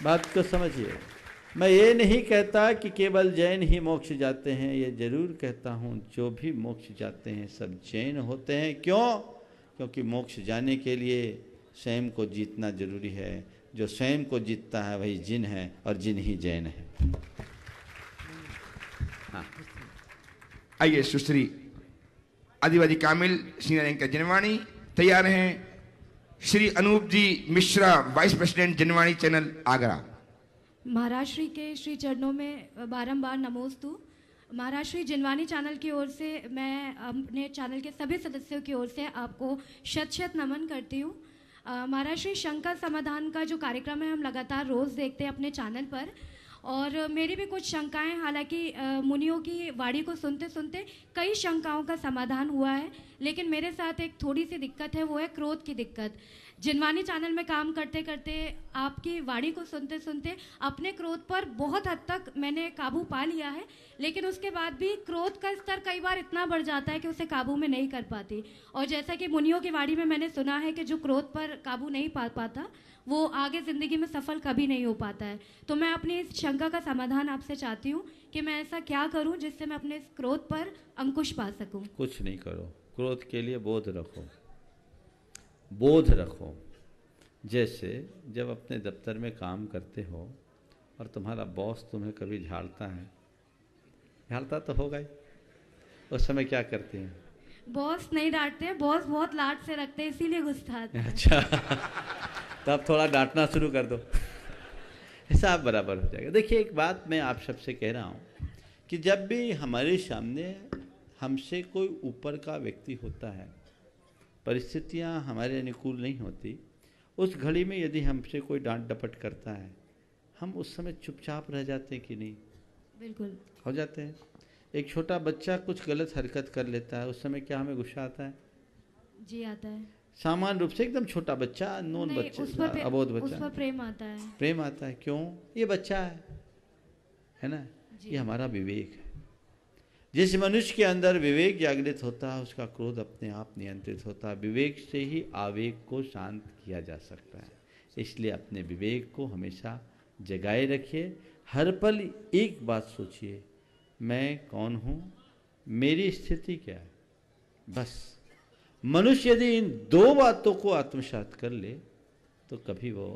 बात को समझिए, मैं ये नहीं कहता कि केवल जैन ही मोक्ष जाते हैं, ये जरूर कहता हूँ जो भी मोक्ष जाते हैं सब जैन होते हैं। क्यों? क्योंकि मोक्ष जाने के लिए स्वयं को जीतना जरूरी है। जो स्वयं को जीतता है वही जिन है, और जिन ही जैन है। हाँ, आइए सुश्री आदिवादी कामिल सीनियर एंकर जनवाणी तैयार हैं। Shri Anoop ji Mishra, vice president Janvani channel Agra. महाराज श्री के श्री चरणों में बारंबार नमोस्तु। महाराज श्री, जनवाणी चैनल की ओर से मैं अपने चैनल के सभी सदस्यों की ओर से आपको शत शत नमन करती हूँ। महाराज श्री, शंका समाधान का जो कार्यक्रम है हम लगातार रोज़ देखते हैं अपने चैनल पर, और मेरी भी कुछ शंकाएं, हालांकि मुनियों की वाणी को सुनते सुनते कई शंकाओं का समाधान हुआ है, लेकिन मेरे साथ एक थोड़ी सी दिक्कत है, वो है क्रोध की दिक्कत। जिनवानी चैनल में काम करते करते आपकी वाणी को सुनते सुनते अपने क्रोध पर बहुत हद तक मैंने काबू पा लिया है, लेकिन उसके बाद भी क्रोध का स्तर कई बार इतना बढ़ जाता है कि उसे काबू में नहीं कर पाती। और जैसा कि मुनियों की वाणी में मैंने सुना है कि जो क्रोध पर काबू नहीं पा पाता वो आगे ज़िंदगी में सफल कभी नहीं हो पाता है। तो मैं अपनी इस शंका का समाधान आपसे चाहती हूँ कि मैं ऐसा क्या करूँ जिससे मैं अपने इस क्रोध पर अंकुश पा सकूँ। कुछ नहीं करो, क्रोध के लिए बोध रखो, बोध रखो। जैसे जब अपने दफ्तर में काम करते हो और तुम्हारा बॉस तुम्हें कभी झाड़ता है, झाड़ता तो होगा ही, उस समय क्या करते हैं? बॉस नहीं डांटते हैं, बॉस बहुत लाड से रखते हैं, इसीलिए गुस्सा आता है। अच्छा, तब थोड़ा डांटना शुरू कर दो, हिसाब बराबर हो जाएगा। देखिए, एक बात मैं आप सबसे कह रहा हूँ कि जब भी हमारे सामने हमसे कोई ऊपर का व्यक्ति होता है, परिस्थितियाँ हमारे अनुकूल नहीं होती, उस घड़ी में यदि हमसे कोई डांट डपट करता है, हम उस समय चुपचाप रह जाते हैं कि नहीं? बिल्कुल हो जाते हैं। एक छोटा बच्चा कुछ गलत हरकत कर लेता है, उस समय क्या हमें गुस्सा आता है? जी आता है। सामान्य रूप से एकदम छोटा बच्चा, अननोन बच्चा, अबोध बच्चा, उस पर प्रेम आता है। प्रेम आता है, क्यों? ये बच्चा है ना, ये हमारा विवेक है। जिस मनुष्य के अंदर विवेक जागृत होता है उसका क्रोध अपने आप नियंत्रित होता है। विवेक से ही आवेग को शांत किया जा सकता है। इसलिए अपने विवेक को हमेशा जगाए रखिए। हर पल एक बात सोचिए मैं कौन हूँ, मेरी स्थिति क्या है। बस मनुष्य यदि इन दो बातों को आत्मसात कर ले तो कभी वो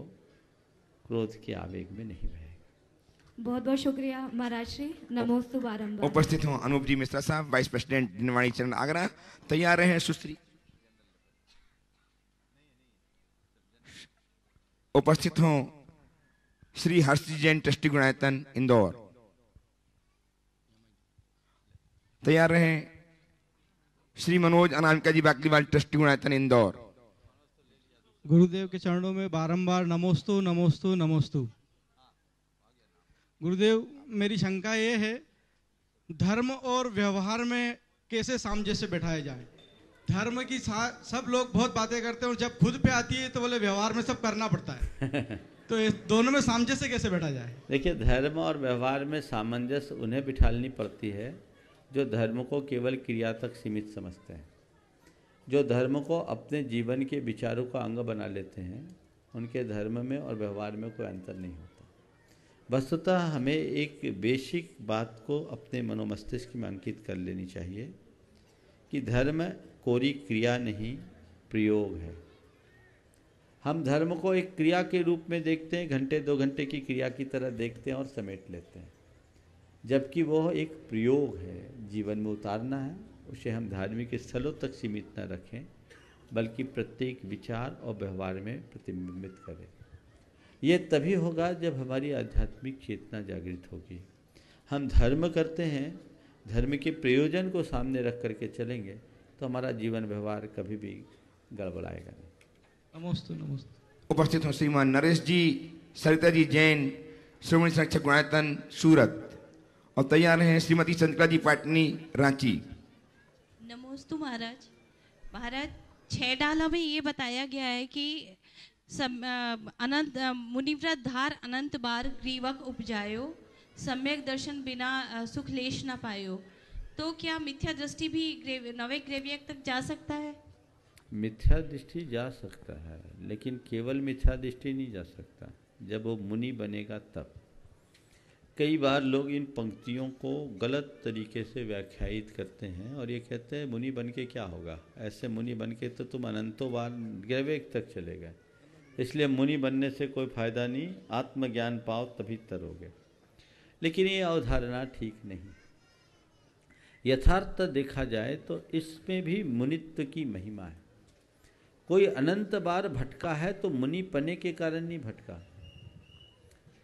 क्रोध के आवेग में नहीं बहेगा। बहुत बहुत शुक्रिया महाराज श्री। नमोस्तु बारंबार। उपस्थित हों अनूप जी मिश्रा साहब, वाइस प्रेसिडेंट जिनवाणी चरण आगरा। तैयार रहे सुश्री। उपस्थित हों श्री हर्षी जैन ट्रस्टी गुणायतन इंदौर। तैयार रहे श्री मनोज अनामिका जी बाकलीवाल ट्रस्टी गुणायतन इंदौर। गुरुदेव के चरणों में बारंबार नमोस्तु नमोस्तु नमोस्तु। गुरुदेव, मेरी शंका ये है, धर्म और व्यवहार में कैसे सामंजस्य बैठाया जाए। धर्म की सब लोग बहुत बातें करते हैं और जब खुद पे आती है तो बोले व्यवहार में सब करना पड़ता है। तो इस दोनों में सामंजस्य कैसे बैठा जाए। देखिए, धर्म और व्यवहार में सामंजस्य उन्हें बिठानी पड़ती है जो धर्म को केवल क्रिया तक सीमित समझते हैं। जो धर्म को अपने जीवन के विचारों का अंग बना लेते हैं, उनके धर्म में और व्यवहार में कोई अंतर नहीं होता। वस्तुतः हमें एक बेसिक बात को अपने मनोमस्तिष्क में अंकित कर लेनी चाहिए कि धर्म कोई क्रिया नहीं, प्रयोग है। हम धर्म को एक क्रिया के रूप में देखते हैं, घंटे 2 घंटे की क्रिया की तरह देखते हैं और समेट लेते हैं, जबकि वह एक प्रयोग है, जीवन में उतारना है। उसे हम धार्मिक स्थलों तक सीमित न रखें, बल्कि प्रत्येक विचार और व्यवहार में प्रतिबिंबित करें। ये तभी होगा जब हमारी आध्यात्मिक चेतना जागृत होगी। हम धर्म करते हैं, धर्म के प्रयोजन को सामने रख करके चलेंगे तो हमारा जीवन व्यवहार कभी भी गड़बड़ाएगा नहीं। नमोस्तु नमोस्तु। उपस्थित हो श्रीमान नरेश जी, सरिता जी जैन, श्रोमणी संरक्षक गुणायतन सूरत। और तैयार हैं श्रीमती चंद्रिका जी पाटनी रांची। नमोस्तु महाराज। महाराज, 6 डाला में ये बताया गया है कि अनंत मुनिव्रत धार अनंत बार ग्रीवक उपजायो, सम्यक दर्शन बिना सुख लेश न पायो। तो क्या मिथ्या दृष्टि भी नवे ग्रेवियक तक जा सकता है? मिथ्या दृष्टि जा सकता है, लेकिन केवल मिथ्या दृष्टि नहीं जा सकता। जब वो मुनि बनेगा तब। कई बार लोग इन पंक्तियों को गलत तरीके से व्याख्यायित करते हैं और ये कहते हैं मुनि बन के क्या होगा, ऐसे मुनि बन के तो तुम अनंतों बार ग्रेवियक तक चले गए, इसलिए मुनि बनने से कोई फायदा नहीं, आत्मज्ञान पाओ तभी तरोगे। लेकिन ये अवधारणा ठीक नहीं। यथार्थ देखा जाए तो इसमें भी मुनित्व की महिमा है। कोई अनंत बार भटका है तो मुनि पने के कारण नहीं भटका,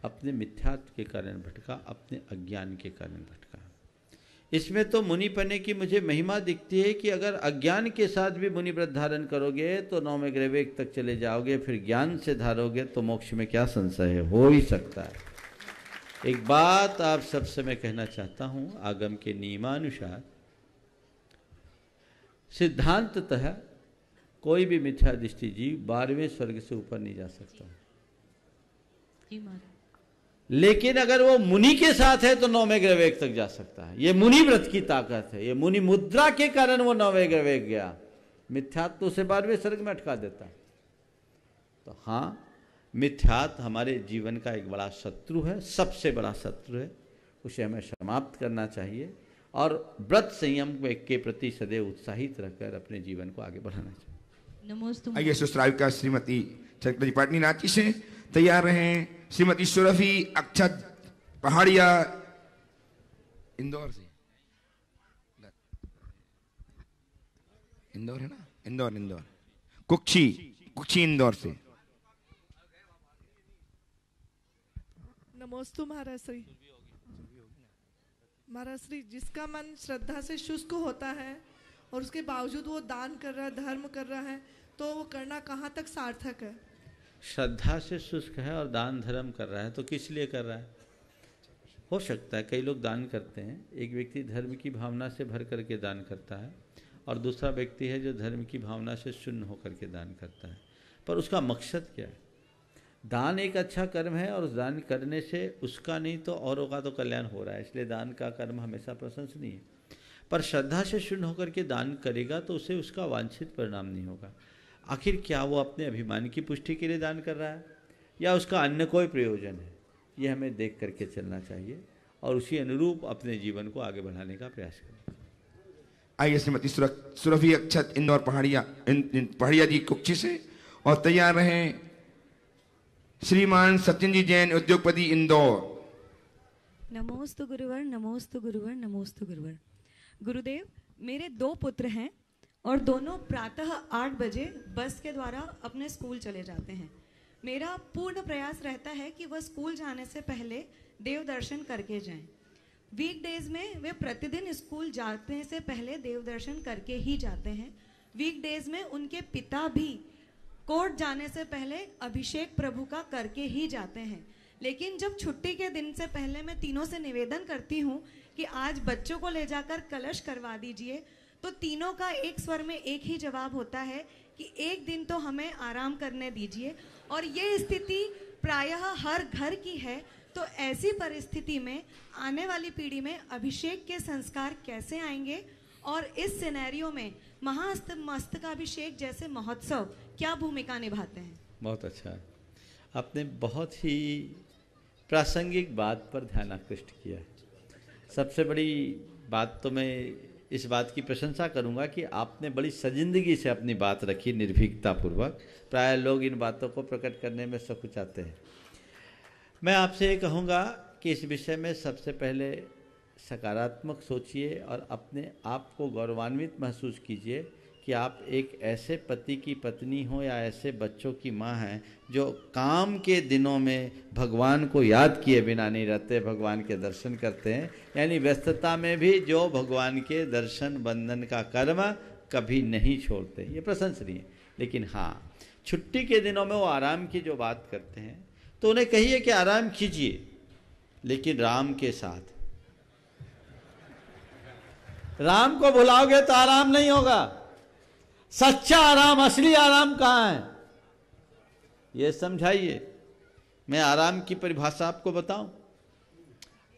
अपने मिथ्यात्व के कारण भटका, अपने अज्ञान के कारण भटका। इसमें तो मुनि पने की मुझे महिमा दिखती है कि अगर अज्ञान के साथ भी मुनि व्रत धारण करोगे तो 9वें ग्रेवियक तक चले जाओगे, फिर ज्ञान से धारोगे तो मोक्ष में क्या संशय है, हो ही सकता है। एक बात आप सबसे मैं कहना चाहता हूं, आगम के नियमानुसार सिद्धांततः कोई भी मिथ्या दृष्टि जीव 12वें स्वर्ग से ऊपर नहीं जा सकता। लेकिन अगर वो मुनि के साथ है तो 9वें ग्रेवियक तक जा सकता है। ये मुनि व्रत की ताकत है, ये मुनि मुद्रा के कारण वो 9वें ग्रेवियक गया। मिथ्यात्व से 12वें स्वर्ग में अटका देता है। तो हाँ, मिथ्यात्व हमारे जीवन का एक बड़ा शत्रु है, सबसे बड़ा शत्रु है। उसे हमें समाप्त करना चाहिए और व्रत संयम के प्रति सदैव उत्साहित रहकर अपने जीवन को आगे बढ़ाना चाहिए। नमोस्तु। आइए सुश्राविका श्रीमती चंद्रिका जी पाटनी रांची से। तैयार रहें श्रीमती सुरभि अक्षत पहाड़िया इंदौर से। इंदौर है ना, इंदौर कुक्षी इंदौर से। नमोस्तु महाराज श्री। महाराज श्री, जिसका मन श्रद्धा से शुष्क होता है और उसके बावजूद वो दान कर रहा है, धर्म कर रहा है, तो वो करना कहाँ तक सार्थक है? श्रद्धा से शुष्क है और दान धर्म कर रहा है तो किस लिए कर रहा है? हो सकता है कई लोग दान करते हैं। एक व्यक्ति धर्म की भावना से भर करके दान करता है और दूसरा व्यक्ति है जो धर्म की भावना से शून्य होकर के दान करता है। पर उसका मकसद क्या है? दान एक अच्छा कर्म है और उस दान करने से उसका नहीं तो औरों का तो कल्याण हो रहा है, इसलिए दान का कर्म हमेशा प्रशंसनीय है। पर श्रद्धा से शून्य होकर के दान करेगा तो उसे उसका वांछित परिणाम नहीं होगा। आखिर क्या वो अपने अभिमान की पुष्टि के लिए दान कर रहा है या उसका अन्य कोई प्रयोजन है? ये हमें देख करके चलना चाहिए और उसी अनुरूप अपने जीवन को आगे बढ़ाने का प्रयास करें। आइए श्रीमती सुरभि अक्षत इंदौर पहाड़िया जी कुक्षी से, और तैयार रहें श्रीमान सचिन जी जैन उद्योगपति इंदौर। नमोस्तु गुरुवर, नमोस्तु गुरुवर, नमोस्तु गुरुवर। गुरुदेव, मेरे 2 पुत्र हैं और दोनों प्रातः 8 बजे बस के द्वारा अपने स्कूल चले जाते हैं। मेरा पूर्ण प्रयास रहता है कि वह स्कूल जाने से पहले देव दर्शन करके जाएं। वीकडेज में वे प्रतिदिन स्कूल जाने से पहले देव दर्शन करके ही जाते हैं। वीकडेज में उनके पिता भी कोर्ट जाने से पहले अभिषेक प्रभु का करके ही जाते हैं। लेकिन जब छुट्टी के दिन से पहले मैं तीनों से निवेदन करती हूँ कि आज बच्चों को ले जाकर कलश करवा दीजिए, तो तीनों का एक स्वर में एक ही जवाब होता है कि एक दिन तो हमें आराम करने दीजिए। और ये स्थिति प्रायः हर घर की है। तो ऐसी परिस्थिति में आने वाली पीढ़ी में अभिषेक के संस्कार कैसे आएंगे, और इस सिनेरियो में महामस्तकाभिषेक जैसे महोत्सव क्या भूमिका निभाते हैं? बहुत अच्छा, आपने बहुत ही प्रासंगिक बात पर ध्यान आकृष्ट किया है। सबसे बड़ी बात तो मैं इस बात की प्रशंसा करूंगा कि आपने बड़ी सजिंदगी से अपनी बात रखी, निर्भीकता पूर्वक। प्राय लोग इन बातों को प्रकट करने में सकुचाते हैं। मैं आपसे ये कहूँगा कि इस विषय में सबसे पहले सकारात्मक सोचिए और अपने आप को गौरवान्वित महसूस कीजिए कि आप एक ऐसे पति की पत्नी हो या ऐसे बच्चों की माँ हैं जो काम के दिनों में भगवान को याद किए बिना नहीं रहते, भगवान के दर्शन करते हैं। यानी व्यस्तता में भी जो भगवान के दर्शन बंधन का कर्म कभी नहीं छोड़ते, ये प्रशंसनीय है। लेकिन हाँ, छुट्टी के दिनों में वो आराम की जो बात करते हैं तो उन्हें कहिए कि आराम कीजिए, लेकिन राम के साथ। राम को भुलाओगे तो आराम नहीं होगा। सच्चा आराम, असली आराम कहाँ है, ये समझाइए। मैं आराम की परिभाषा आपको बताऊं।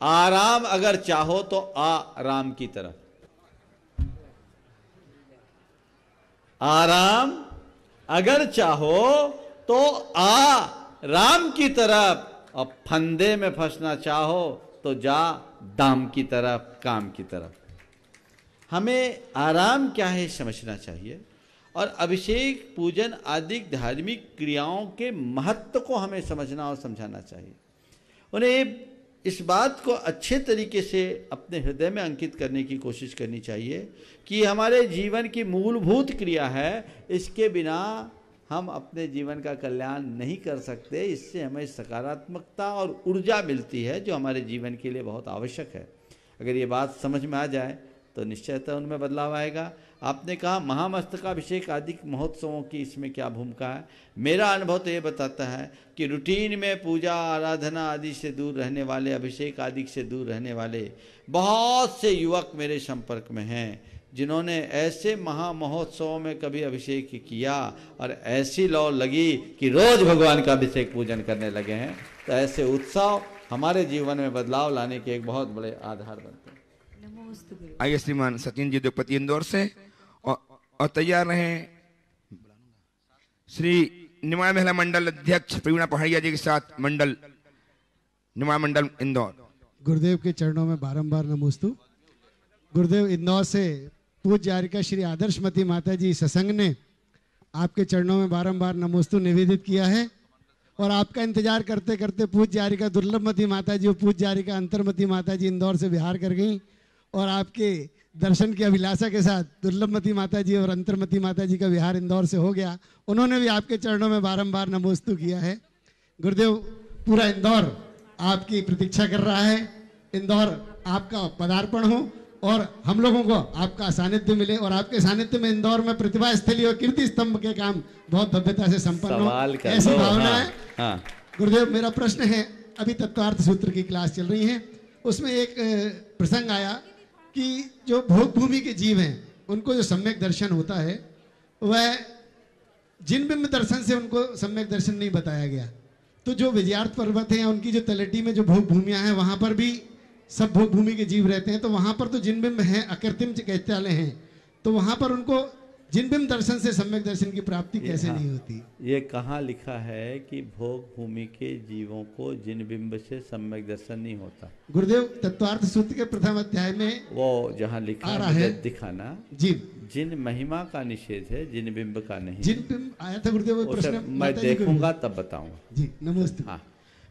आराम अगर चाहो तो आ राम की तरफ। आराम अगर चाहो तो आ राम की तरफ, और फंदे में फंसना चाहो तो जा दाम की तरफ, काम की तरफ। हमें आराम क्या है समझना चाहिए, और अभिषेक पूजन आदि धार्मिक क्रियाओं के महत्व को हमें समझना और समझाना चाहिए। उन्हें इस बात को अच्छे तरीके से अपने हृदय में अंकित करने की कोशिश करनी चाहिए कि हमारे जीवन की मूलभूत क्रिया है, इसके बिना हम अपने जीवन का कल्याण नहीं कर सकते। इससे हमें सकारात्मकता और ऊर्जा मिलती है जो हमारे जीवन के लिए बहुत आवश्यक है। अगर ये बात समझ में आ जाए तो निश्चयतः उनमें बदलाव आएगा। आपने कहा महामस्तकाभिषेक आदि महोत्सवों की इसमें क्या भूमिका है। मेरा अनुभव तो ये बताता है कि रूटीन में पूजा आराधना आदि से दूर रहने वाले, अभिषेक आदि से दूर रहने वाले बहुत से युवक मेरे संपर्क में हैं जिन्होंने ऐसे महा महोत्सवों में कभी अभिषेक किया और ऐसी लौ लगी कि रोज भगवान का अभिषेक पूजन करने लगे हैं। तो ऐसे उत्सव हमारे जीवन में बदलाव लाने के एक बहुत बड़े आधार बनते हैं। आइए श्रीमान सचिन जी उद्योगपति इंदौर से, और तैयार रहें श्री निमाय महिला मंडल अध्यक्ष प्रवीणा पहाड़िया जी के साथ मंडल निमाय मंडल इंदौर। गुरुदेव के चरणों में बारंबार नमोस्तु। गुरुदेव, इंदौर से पूज्य आर्यिका श्री आदर्शमती माता जी सत्संग ने आपके चरणों में बारंबार नमोस्तु निवेदित किया है, और आपका इंतजार करते करते पूज्य आर्यिका दुर्लभमती माता जी और पूज्य आर्यिका अंतर्मती माता जी इंदौर से बिहार कर गई, और आपके दर्शन की अभिलाषा के साथ दुर्लभमती माता जी और अंतर्मती माता जी का विहार इंदौर से हो गया। उन्होंने भी आपके चरणों में बारंबार नमोस्तु किया है। गुरुदेव, पूरा इंदौर आपकी प्रतीक्षा कर रहा है। इंदौर आपका पदार्पण हो और हम लोगों को आपका सानिध्य मिले, और आपके सानिध्य में इंदौर में प्रतिभा स्थली और कीर्ति स्तंभ के काम बहुत भव्यता से संपन्न हो, ऐसी भावना है। हाँ। गुरुदेव, मेरा प्रश्न है, अभी तत्वार्थ सूत्र की क्लास चल रही है, उसमें एक प्रसंग आया कि जो भोग भूमि के जीव हैं उनको जो सम्यक दर्शन होता है वह जिन बिंब दर्शन से उनको सम्यक दर्शन नहीं बताया गया। तो जो विजयार्थ पर्वत है, उनकी जो तलहटी में जो भोग भूमियां हैं वहां पर भी सब भोग भूमि के जीव रहते हैं। तो वहां पर तो जिन बिंब हैं, अकृत्रिम चैत्यालय हैं, तो वहां पर उनको जिनबिंब दर्शन से सम्यक दर्शन की प्राप्ति कैसे नहीं होती? ये कहाँ लिखा है कि भोग भूमि के जीवों को जिनबिंब से सम्यक दर्शन नहीं होता? गुरुदेव तत्वार्थ सूत्र के प्रथम अध्याय में वो जहाँ लिखा है दिखाना जी। जिन महिमा का निषेध है, जिनबिंब का नहीं। जिनबिंब आया था गुरुदेव, प्रश्न मैं देखूंगा तब बताऊंगा जी। नमस्ते। हाँ,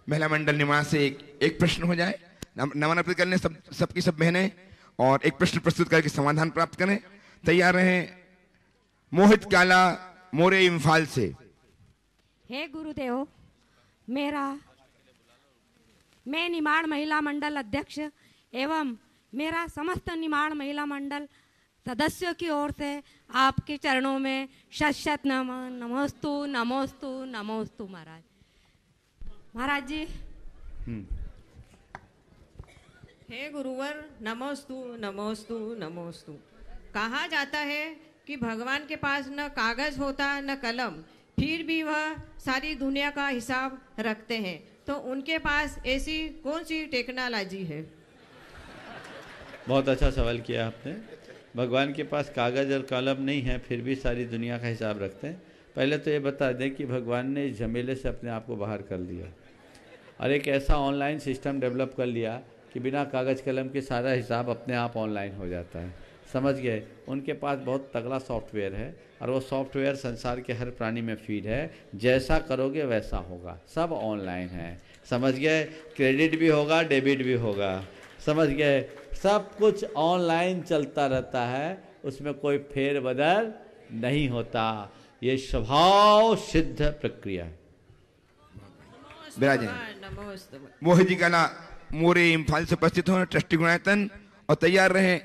महिला मंडल निवास से एक प्रश्न हो जाए, नमन अर्पित करने सबकी सब बहनें, और एक प्रश्न प्रस्तुत करके समाधान प्राप्त करें। तैयार रहें। मोहित काला मोरे इम्फाल से। हे गुरुदेव, मैं निमाड़ महिला मंडल अध्यक्ष एवं मेरा समस्त निमाड़ महिला मंडल सदस्यों की ओर से आपके चरणों में शत नमन, नमोस्तु नमोस्तु नमोस्तु। महाराज जी। हे गुरुवर, नमोस्तु नमोस्तु नमोस्तु। कहा जाता है कि भगवान के पास न कागज होता न कलम, फिर भी वह सारी दुनिया का हिसाब रखते हैं, तो उनके पास ऐसी कौन सी टेक्नोलॉजी है? बहुत अच्छा सवाल किया आपने। भगवान के पास कागज और कलम नहीं है, फिर भी सारी दुनिया का हिसाब रखते हैं। पहले तो ये बता दें कि भगवान ने इस झमेले से अपने आप को बाहर कर लिया और एक ऐसा ऑनलाइन सिस्टम डेवलप कर लिया कि बिना कागज कलम के सारा हिसाब अपने आप ऑनलाइन हो जाता है। समझ गए? उनके पास बहुत तगड़ा सॉफ्टवेयर है और वो सॉफ्टवेयर संसार के हर प्राणी में फीड है। जैसा करोगे वैसा होगा, सब ऑनलाइन है। समझ गए? क्रेडिट भी होगा, डेबिट भी होगा। समझ गए? सब कुछ ऑनलाइन चलता रहता है, उसमें कोई फेरबदल नहीं होता। ये स्वभाव सिद्ध प्रक्रिया है। मोहित जी काला मोरे इम्फाल से उपस्थित हो, ट्रस्टी गुणायतन, और तैयार रहें।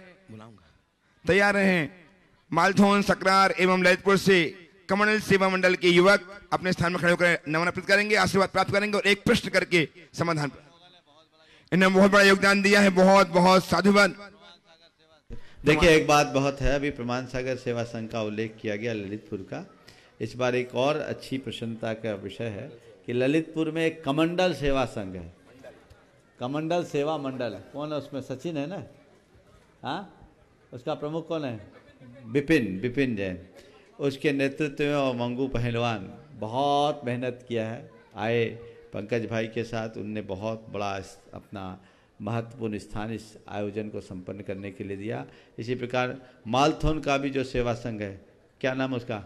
मालथोन सकरार एवं ललितपुर से कमंडल सेवा मंडल के युवक अपने स्थान में खड़े होकर नमन अर्पित करेंगे, आशीर्वाद प्राप्त करेंगे और एक प्रश्न करके समाधान। इन्होंने बहुत बड़ा योगदान दिया है, बहुत बहुत साधुवाद। देखिए, एक बात बहुत है, अभी प्रमाण सागर सेवा संघ का उल्लेख किया गया ललितपुर का। इस बार एक और अच्छी प्रसन्नता का विषय है कि ललितपुर में एक कमंडल सेवा संघ है। कमंडल सेवा मंडल है। कौन है उसमें? सचिन है ना? हाँ, उसका प्रमुख कौन है? विपिन जैन। उसके नेतृत्व में और मंगू पहलवान बहुत मेहनत किया है। आए पंकज भाई के साथ, उनने बहुत बड़ा अपना महत्वपूर्ण स्थान इस आयोजन को संपन्न करने के लिए दिया। इसी प्रकार मालथोन का भी जो सेवा संघ है, क्या नाम उसका?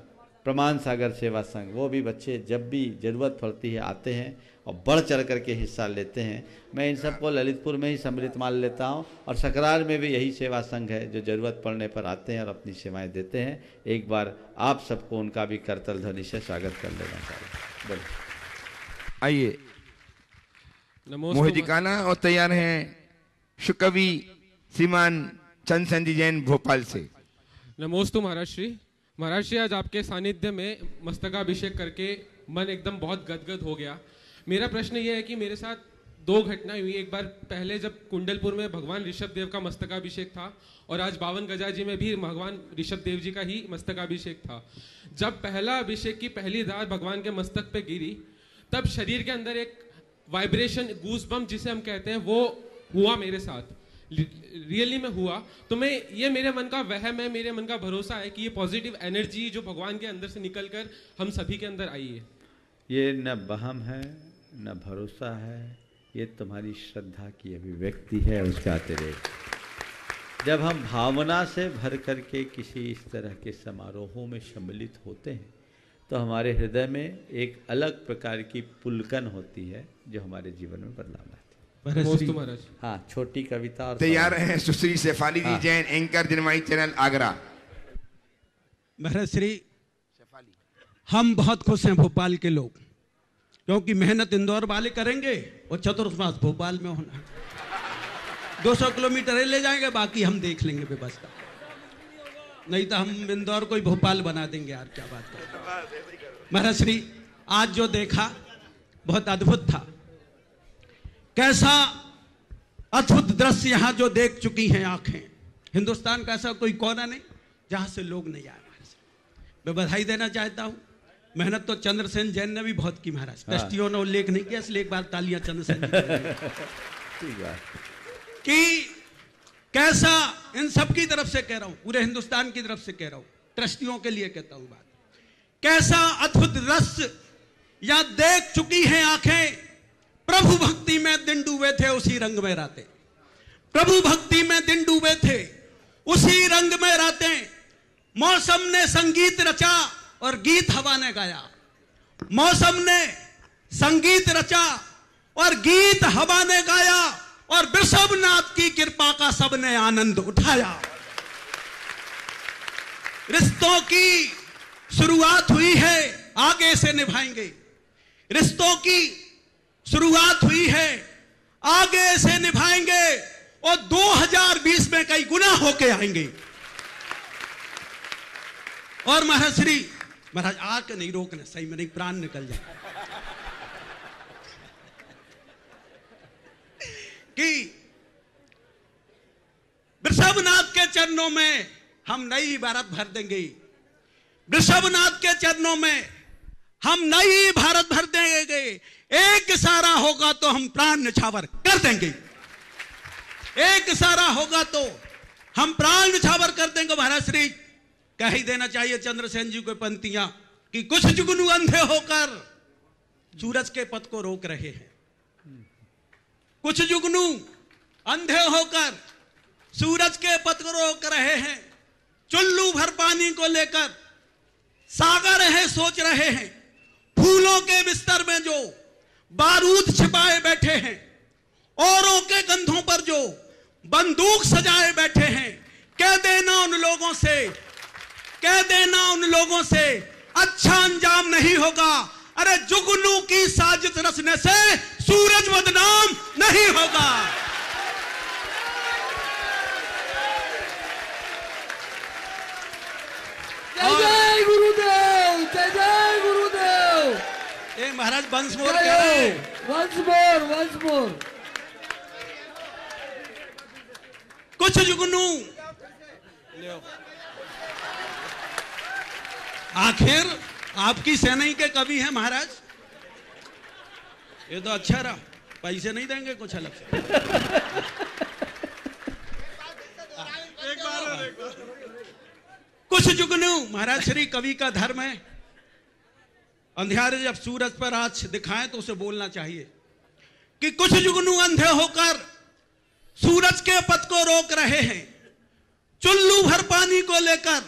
प्रमाण सागर सेवा संघ। वो भी बच्चे जब भी ज़रूरत पड़ती है आते हैं और बढ़ चढ़ करके हिस्सा लेते हैं। मैं इन सबको ललितपुर में ही सम्मिलित मान लेता हूं, और सकरार में भी यही सेवा संघ है जो ज़रूरत पड़ने पर आते हैं और अपनी सेवाएं देते हैं। एक बार आप सबको उनका भी करतल ध्वनि से स्वागत कर लेना चाहिए। आइए मोहित जी काला, और तैयार हैं शुकवि श्रीमान चंद जैन भोपाल से। नमोस्तु महाराज श्री। महाराज श्री, आज आपके सानिध्य में मस्तकाभिषेक करके मन एकदम बहुत गदगद हो गया। मेरा प्रश्न ये है कि मेरे साथ दो घटनाएं हुई। एक बार पहले जब कुंडलपुर में भगवान ऋषभ देव का मस्तकाभिषेक था, और आज बावन गजाजी में भी भगवान ऋषभ देव जी का ही मस्तकाभिषेक था। जब पहला अभिषेक की पहली धार भगवान के मस्तक पे गिरी, तब शरीर के अंदर एक वाइब्रेशन, गूज़बम्प जिसे हम कहते हैं, वो हुआ मेरे साथ, रियली में हुआ। तो मैं, ये मेरे मन का वहम है, मेरे मन का भरोसा है कि ये पॉजिटिव एनर्जी जो भगवान के अंदर से निकलकर हम सभी के अंदर आई है। ये न वहम है न भरोसा है, ये तुम्हारी श्रद्धा की अभिव्यक्ति है उसके अतिरिक्त। जब हम भावना से भर करके किसी इस तरह के समारोहों में सम्मिलित होते हैं, तो हमारे हृदय में एक अलग प्रकार की पुलकन होती है जो हमारे जीवन में बदलाव लाती है। हाँ, छोटी कविता। और तैयार हैं सुश्री शेफाली जी जैन, एंकर जिनवाई चैनल आगरा। महाराज श्री, हम बहुत खुश हैं भोपाल के लोग, क्योंकि मेहनत इंदौर वाले करेंगे और चतुर्थमास भोपाल में होना। 200 किलोमीटर ले जाएंगे, बाकी हम देख लेंगे व्यवस्था। नहीं तो हम इंदौर को ही भोपाल बना देंगे यार, क्या बात कर। महाराज श्री, आज जो देखा बहुत अद्भुत था। कैसा अद्भुत दृश्य यहाँ जो देख चुकी हैं आंखें। हिंदुस्तान का ऐसा कोई कोना नहीं जहां से लोग नहीं आए। मैं बधाई देना चाहता हूँ। मेहनत तो चंद्रसेन जैन ने भी बहुत की महाराज। ट्रस्टियों ने उल्लेख नहीं किया, इसलिए एक बार तालियां चंद्रसेन कि कैसा, इन सब की तरफ से कह रहा हूं, पूरे हिंदुस्तान की तरफ से कह रहा हूं, ट्रस्टियों के लिए कहता हूं बात। कैसा अद्भुत रस या देख चुकी हैं आंखें, प्रभु भक्ति में दिन डूबे थे उसी रंग में रातें। प्रभु भक्ति में दिन डूबे थे उसी रंग में रातें। मौसम ने संगीत रचा और गीत हवा ने गाया। मौसम ने संगीत रचा और गीत हवा ने गाया और वृषभनाथ की कृपा का सबने आनंद उठाया। रिश्तों की शुरुआत हुई है, आगे से निभाएंगे। रिश्तों की शुरुआत हुई है, आगे से निभाएंगे और 2020 में कई गुना होके आएंगे। और महाराज आके नहीं रोकना, सही में नहीं, प्राण निकल जाए। कि वृषभनाथ के चरणों में हम नई इबारत भर देंगे। वृषभनाथ के चरणों में हम नई भारत भर देंगे। एक इशारा होगा तो हम प्राण निछावर कर देंगे। एक इशारा होगा तो हम प्राण निछावर कर देंगे। महाराज श्री कह ही देना चाहिए चंद्रसेन जी को पंक्तियां कि कुछ जुगनू अंधे होकर सूरज के पथ को रोक रहे हैं। कुछ जुगनू अंधे होकर सूरज के पथ को रोक रहे हैं। चुल्लू भर पानी को लेकर सागर है सोच रहे हैं। फूलों के बिस्तर में जो बारूद छिपाए बैठे हैं, औरों के कंधों पर जो बंदूक सजाए बैठे हैं, कह देना उन लोगों से, कह देना उन लोगों से अच्छा अंजाम नहीं होगा। अरे जुगनू की साजिश रचने से सूरज बदनाम नहीं होगा। जय गुरुदेव, जय जय गुरुदेव। ए महाराज वंस मोर कह रहे हैं। Once more, once more. कुछ जुगनू आखिर आपकी सेना ही के कवि हैं महाराज। ये तो अच्छा रहा, पैसे नहीं देंगे कुछ अलग से। कुछ जुगनू महाराज श्री कवि का धर्म है, अंधियारे जब सूरज पर आँच दिखाएं तो उसे बोलना चाहिए कि कुछ जुगनू अंधे होकर सूरज के पथ को रोक रहे हैं। चुल्लू भर पानी को लेकर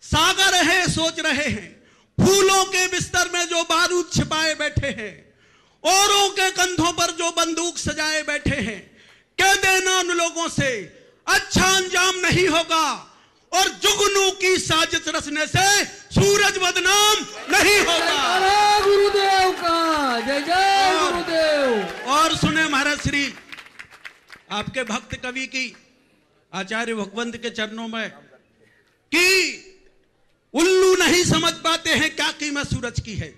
सागर है सोच रहे हैं। फूलों के बिस्तर में जो बारूद छिपाए बैठे हैं, औरों के कंधों पर जो बंदूक सजाए बैठे हैं, कह देना उन लोगों से अच्छा अंजाम नहीं होगा। और जुगनू की साजिश रचने से सूरज बदनाम नहीं होगा। गुरुदेव का जय जय गुरुदेव। और सुने महाराज श्री आपके भक्त कवि की आचार्य भगवंत के चरणों में कि उल्लू नहीं समझ पाते हैं क्या कीमत सूरज की है।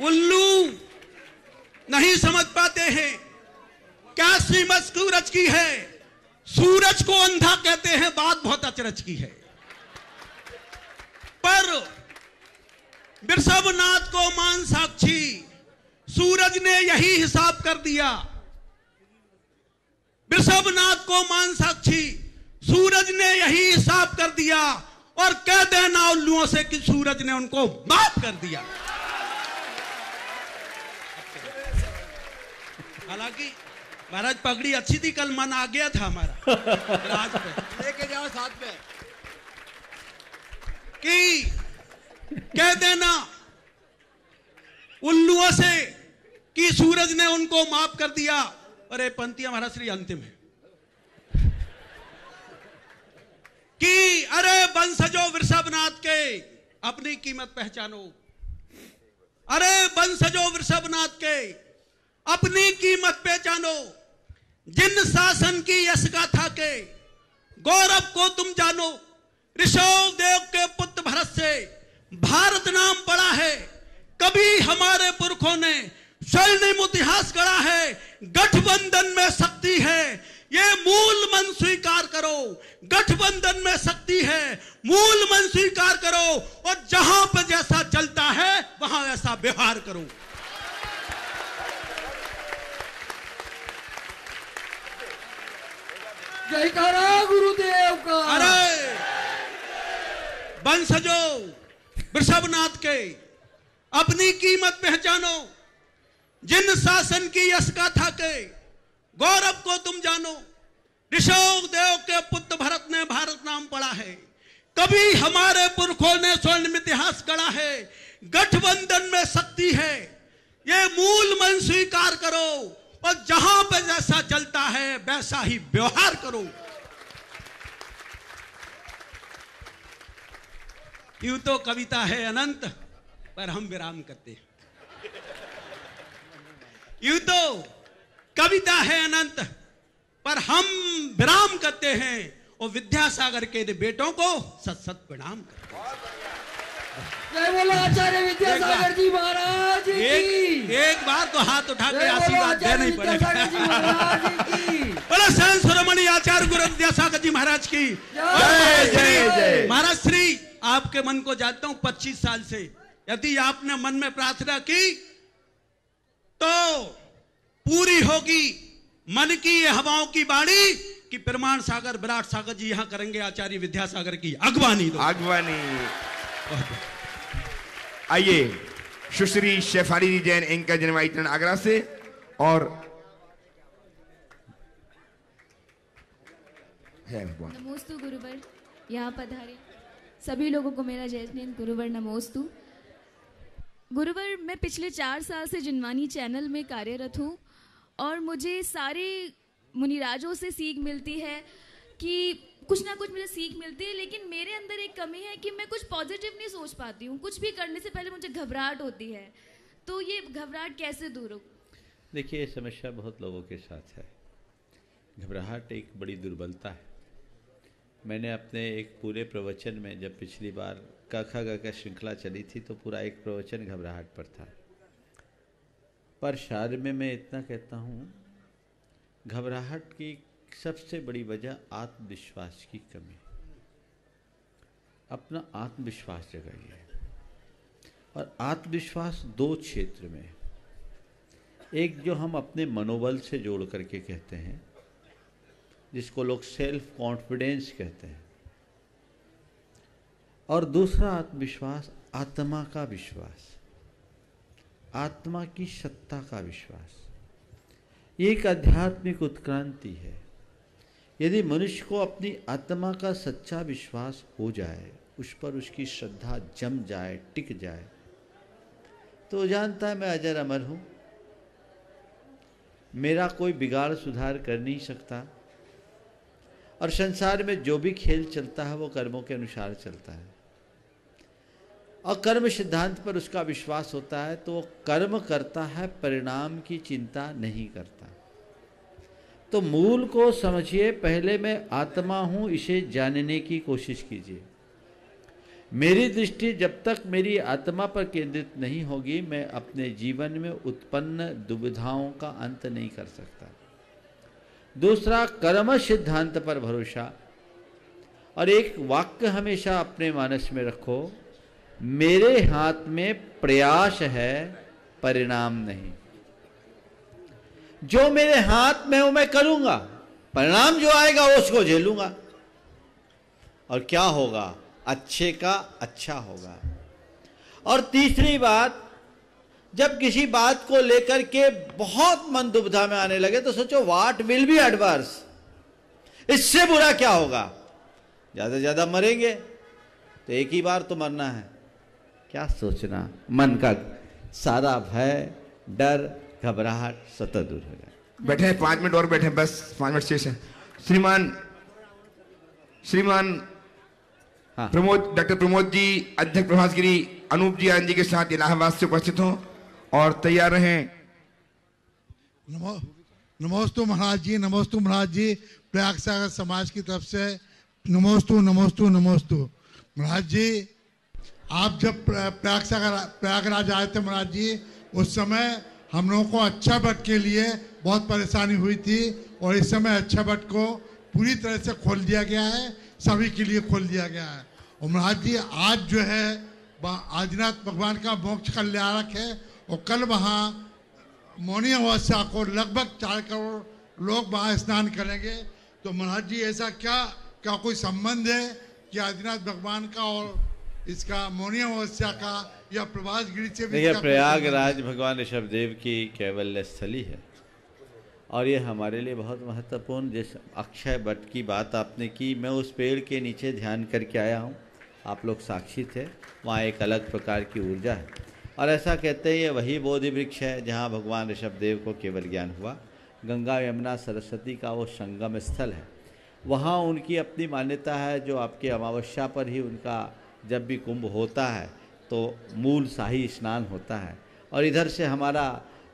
उल्लू नहीं समझ पाते हैं क्या कीमत सूरज की है। सूरज को अंधा कहते हैं, बात बहुत अचरज की है। पर वृषभनाथ को मान साक्षी सूरज ने यही हिसाब कर दिया। वृषभनाथ को मान साक्षी सूरज ने यही हिसाब कर दिया और कह देना उल्लुओं से कि सूरज ने उनको माफ कर दिया। हालांकि महाराज पगड़ी अच्छी थी, कल मन आ गया था हमारा राज पे, लेके जाओ साथ में कि कह देना उल्लुओं से कि सूरज ने उनको माफ कर दिया। अरे पंक्तियां महाराज श्री अंतिम है कि अरे वंशजो वृषभनाथ के अपनी कीमत पहचानो। अरे वंशजो वृषभनाथ के अपनी कीमत पहचानो। जिन शासन की यश गाथा के गौरव को तुम जानो। ऋषभ देव के पुत्र भरत से भारत नाम पड़ा है। कभी हमारे पुरखों ने स्वर्णिम इतिहास गढ़ा है। गठबंधन में शक्ति है, ये मूल मन स्वीकार करो। गठबंधन में शक्ति है, मूल मन स्वीकार करो और जहां पर जैसा चलता है वहां ऐसा व्यवहार करो। जयकारा गुरुदेव का। अरे वंशजो वृषभनाथ के अपनी कीमत पहचानो, जिन शासन की यश गाथा के गौरव को तुम जानो। ऋषभ देव के पुत्र भरत ने भारत नाम पढ़ा है, कभी हमारे पुरखों ने स्वर्णिम इतिहास गढ़ा है। गठबंधन में शक्ति है, ये मूल मन स्वीकार करो, और जहां पे जैसा चलता है वैसा ही व्यवहार करो। यूं तो कविता है अनंत, पर हम विराम करते हैं। यूं तो कविता है अनंत, पर हम विराम करते हैं, और विद्यासागर के बेटों को सत सत प्रणाम करते हैं। जय बोलो आचार्य विद्यासागर जी महाराज की। एक बार तो हाथ उठा के आशीर्वाद देना ही पड़ेगा। बड़ा सहन शिरोमणि आचार्य गुरु विद्यासागर जी महाराज की जय। महाराज श्री, आपके मन को जानता हूं 25 साल से। यदि आपने मन में प्रार्थना की तो पूरी होगी। मन की ये हवाओं की बाणी कि प्रमाण सागर विराट सागर जी यहां करेंगे आचार्य विद्यासागर की अगवानी। आइए सुश्री शेफाली जी जैन, इनका जन्माइटन आगरा से, और नमोस्तु गुरुवर, यहाँ पधारे सभी लोगों को मेरा जैस्मिन गुरुवर नमोस्तु। गुरुवर, मैं पिछले 4 साल से जिनवानी चैनल में कार्यरत हूँ, और मुझे सारे मुनिराजों से सीख मिलती है कि कुछ ना कुछ मुझे सीख मिलती है, लेकिन मेरे अंदर एक कमी है कि मैं कुछ पॉजिटिव नहीं सोच पाती हूँ। कुछ भी करने से पहले मुझे घबराहट होती है, तो ये घबराहट कैसे दूर हो? देखिए, ये समस्या बहुत लोगों के साथ है। घबराहट एक बड़ी दुर्बलता है। मैंने अपने एक पूरे प्रवचन में, जब पिछली बार क ख ग का श्रृंखला चली थी, तो पूरा एक प्रवचन घबराहट पर था। पर शायर में मैं इतना कहता हूँ, घबराहट की सबसे बड़ी वजह आत्मविश्वास की कमी। अपना आत्मविश्वास जगाइए। और आत्मविश्वास 2 क्षेत्र में, एक जो हम अपने मनोबल से जोड़ करके कहते हैं, जिसको लोग सेल्फ कॉन्फिडेंस कहते हैं, और दूसरा आत्मविश्वास आत्मा का विश्वास, आत्मा की सत्ता का विश्वास। ये एक आध्यात्मिक उत्क्रांति है। यदि मनुष्य को अपनी आत्मा का सच्चा विश्वास हो जाए, उस पर उसकी श्रद्धा जम जाए, टिक जाए, तो जानता है मैं अजर अमर हूँ, मेरा कोई बिगाड़ सुधार कर नहीं सकता, और संसार में जो भी खेल चलता है वो कर्मों के अनुसार चलता है, और कर्म सिद्धांत पर उसका विश्वास होता है, तो वो कर्म करता है, परिणाम की चिंता नहीं करता। तो मूल को समझिए, पहले मैं आत्मा हूँ, इसे जानने की कोशिश कीजिए। मेरी दृष्टि जब तक मेरी आत्मा पर केंद्रित नहीं होगी, मैं अपने जीवन में उत्पन्न दुविधाओं का अंत नहीं कर सकता। दूसरा, कर्म सिद्धांत पर भरोसा। और एक वाक्य हमेशा अपने मानस में रखो, मेरे हाथ में प्रयास है, परिणाम नहीं। जो मेरे हाथ में वो मैं करूंगा, परिणाम जो आएगा वो उसको झेलूंगा, और क्या होगा, अच्छे का अच्छा होगा। और तीसरी बात, जब किसी बात को लेकर के बहुत मन दुविधा में आने लगे, तो सोचो व्हाट विल बी एडवर्स, इससे बुरा क्या होगा। ज्यादा से ज्यादा मरेंगे तो एक ही बार तो मरना है, क्या सोचना। मन का सारा भय, डर, घबराहट सतत दूर हो जाए। बैठे 5 मिनट और बैठे, बस 5 मिनट शेष है। श्रीमान हाँ। डॉक्टर प्रमोद जी, अध्यक्ष प्रभास गिरी, अनूप जी आनंद जी के साथ इलाहाबाद से उपस्थित हों और तैयार रहें। नमोस्तु महाराज जी, नमोस्तु महाराज जी। प्रयाग सागर समाज की तरफ से नमोस्तु नमोस्तु नमोस्तु। महाराज जी, आप जब प्रयागराज आए थे महाराज जी, उस समय हम लोगों को अच्छा भट्ट के लिए बहुत परेशानी हुई थी, और इस समय अच्छा भट्ट को पूरी तरह से खोल दिया गया है, सभी के लिए खोल दिया गया है। और महाराज जी, आज जो है आदिनाथ भगवान का मोक्ष कल्याणक है, और कल वहाँ मौनी अमावस्या को लगभग 4 करोड़ लोग वहाँ स्नान करेंगे। तो महाराज जी ऐसा क्या कोई संबंध है कि आदिनाथ भगवान का और इसका मोहनी अमावस्या का या प्रभास गिरी से भी? देखिए, प्रयागराज भगवान ऋषभदेव की कैवल्य स्थली है और ये हमारे लिए बहुत महत्वपूर्ण। जिस अक्षय वट की बात आपने की, मैं उस पेड़ के नीचे ध्यान करके आया हूँ, आप लोग साक्षी थे। वहाँ एक अलग प्रकार की ऊर्जा है और ऐसा कहते हैं ये वही बोधि वृक्ष है जहाँ भगवान ऋषभदेव को केवल ज्ञान हुआ। गंगा यमुना सरस्वती का वो संगम स्थल है, वहाँ उनकी अपनी मान्यता है। जो आपके अमावस्या पर ही उनका जब भी कुंभ होता है तो मूल शाही स्नान होता है और इधर से हमारा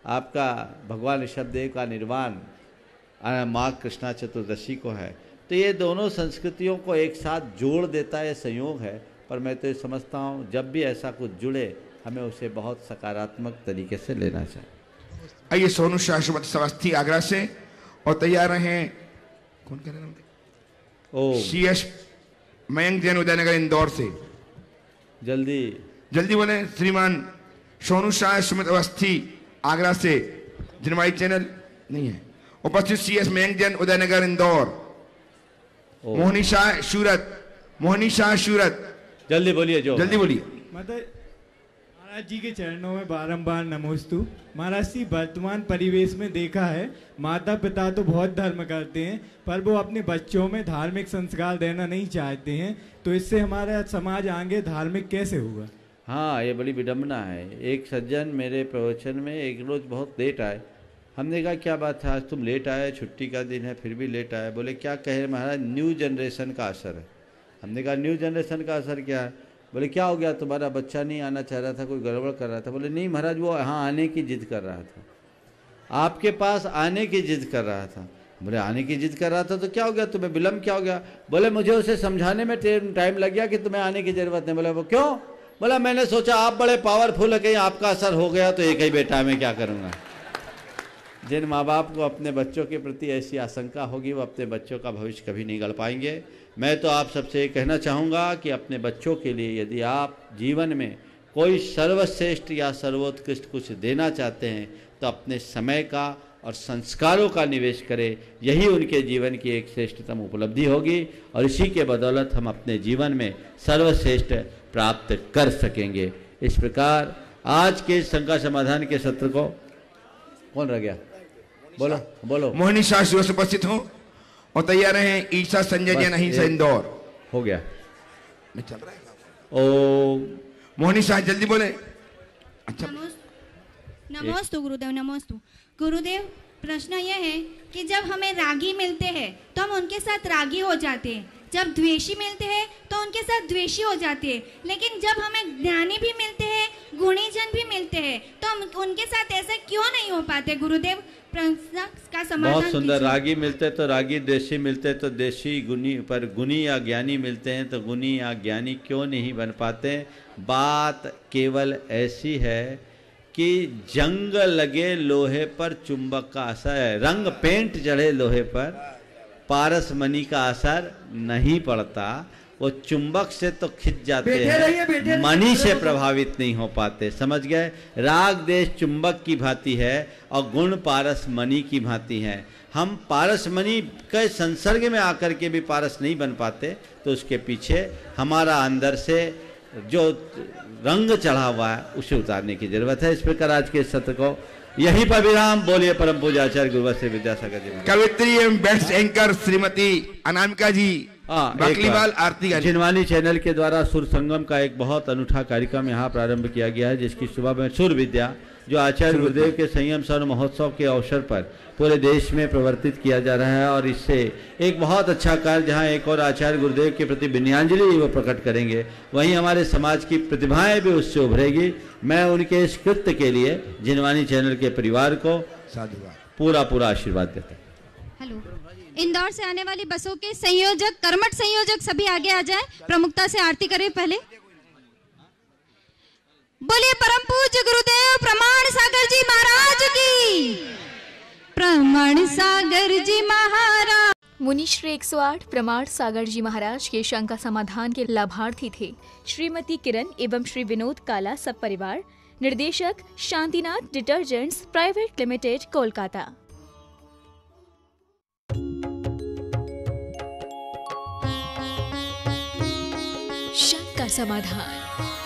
आपका भगवान ऋषभदेव का निर्वाण माघ कृष्णा चतुर्दशी को है। तो ये दोनों संस्कृतियों को एक साथ जोड़ देता है, संयोग है। पर मैं तो समझता हूँ जब भी ऐसा कुछ जुड़े हमें उसे बहुत सकारात्मक तरीके से लेना चाहिए। आइए सोनू शाश्वत सवस्थी आगरा से और तैयार हैं कौन कह रहे हैं? CS मयंक जैन उदयनगर इंदौर से। जल्दी बोले। श्रीमान सोनू शाह सुमित अवस्थी आगरा से, जिनवाई चैनल नहीं है। उपस्थित CS मयंक जैन उदयनगर इंदौर। मोहनी शाह सूरत। जल्दी बोलिए। जल्दी बोलिए। महाराज जी के चरणों में बारंबार नमोस्तु। महाराज जी, वर्तमान परिवेश में देखा है माता पिता तो बहुत धर्म करते हैं पर वो अपने बच्चों में धार्मिक संस्कार देना नहीं चाहते हैं, तो इससे हमारा समाज आगे धार्मिक कैसे होगा? हाँ, ये बड़ी विडम्बना है। एक सज्जन मेरे प्रवचन में एक रोज बहुत लेट आए। हमने कहा क्या बात है आज तुम लेट आए, छुट्टी का दिन है फिर भी लेट आए? बोले क्या कहे महाराज, न्यू जनरेशन का असर है। हमने कहा न्यू जनरेशन का असर क्या है? बोले क्या हो गया, तुम्हारा बच्चा नहीं आना चाह रहा था, कोई गड़बड़ कर रहा था? बोले नहीं महाराज, वो यहाँ आने की जिद कर रहा था, आपके पास आने की जिद कर रहा था। बोले आने की जिद कर रहा था तो क्या हो गया, तुम्हें विलम्ब क्या हो गया? बोले मुझे उसे समझाने में टाइम लग गया कि तुम्हें आने की जरूरत नहीं। बोले वो क्यों? बोला मैंने सोचा आप बड़े पावरफुल है, कहीं आपका असर हो गया तो एक ही बेटा मैं क्या करूँगा। जिन माँ बाप को अपने बच्चों के प्रति ऐसी आशंका होगी वो अपने बच्चों का भविष्य कभी नहीं गढ़ पाएंगे। मैं तो आप सबसे कहना चाहूँगा कि अपने बच्चों के लिए यदि आप जीवन में कोई सर्वश्रेष्ठ या सर्वोत्कृष्ट कुछ देना चाहते हैं तो अपने समय का और संस्कारों का निवेश करें। यही उनके जीवन की एक श्रेष्ठतम उपलब्धि होगी और इसी के बदौलत हम अपने जीवन में सर्वश्रेष्ठ प्राप्त कर सकेंगे। इस प्रकार आज के शंका समाधान के सत्र को कौन रह गया? बोलो। मोहनी शाह से उपस्थित हो और तैयार हैं ईशा संजय जैन अहिंसा इंदौर। हो गया नहीं चल रहा है। मोहनी शाह जल्दी बोले। अच्छा, नमोस्तु गुरुदेव। नमोस्तु गुरुदेव। प्रश्न यह है कि जब हमें रागी मिलते हैं तो हम उनके साथ रागी हो जाते हैं, जब द्वेषी मिलते हैं तो उनके साथ द्वेषी हो जाते हैं, लेकिन जब हमें ज्ञानी भी मिलते हैं, गुणी जन भी मिलते हैं तो हम उनके साथ ऐसे क्यों नहीं हो पाते गुरुदेव? प्रश्न का समाधान। बहुत सुंदर। रागी मिलते तो रागी, देशी मिलते तो देशी, गुणी पर गुणी या ज्ञानी मिलते हैं तो गुणी या ज्ञानी क्यों नहीं बन पाते? बात केवल ऐसी है कि जंग लगे लोहे पर चुंबक का असर है, रंग पेंट चढ़े लोहे पर पारस मणि का असर नहीं पड़ता। वो चुंबक से तो खिंच जाते हैं, मणि से प्रभावित नहीं हो पाते। समझ गए? राग देश चुंबक की भांति है और गुण पारस मणि की भांति है। हम पारस मणि के संसर्ग में आकर के भी पारस नहीं बन पाते, तो उसके पीछे हमारा अंदर से जो रंग चढ़ा हुआ है उसे उतारने की जरूरत है। इस प्रकार आज के सत्र को यही पर विराम। बोलिए परम पूज्य आचार्य गुरुवर श्री विद्यासागर जी। कवित्री एवं बेस्ट एंकर श्रीमती अनामिका जी बकलीवाल आरती। जिनवानी चैनल के द्वारा सुर संगम का एक बहुत अनूठा कार्यक्रम यहाँ प्रारंभ किया गया है, जिसकी सुबह में सुर विद्या जो आचार्य गुरुदेव के संयम स्वर्ण महोत्सव के अवसर पर पूरे देश में प्रवर्तित किया जा रहा है। और इससे एक बहुत अच्छा कार्य जहाँ एक और आचार्य गुरुदेव के प्रति विनयाञ्जलि वो प्रकट करेंगे, वहीं हमारे समाज की प्रतिभाएं भी उससे उभरेगी। मैं उनके इस कृत्य के लिए जिनवानी चैनल के परिवार को पूरा आशीर्वाद देता हूँ। हेलो, इंदौर से आने वाली बसों के संयोजक, कर्मठ संयोजक सभी आगे आ जाएं, प्रमुखता से आरती करें। पहले बोलिए परम पूज्य गुरुदेव प्रमाण सागर जी महाराज की। प्रमाण सागर जी महाराज। मुनिश्री 108 प्रमाण सागर जी महाराज के शंका समाधान के लाभार्थी थे श्रीमती किरण एवं श्री विनोद काला सब परिवार। निर्देशक Shantinath detergents private limited, Kolkata. समाधान।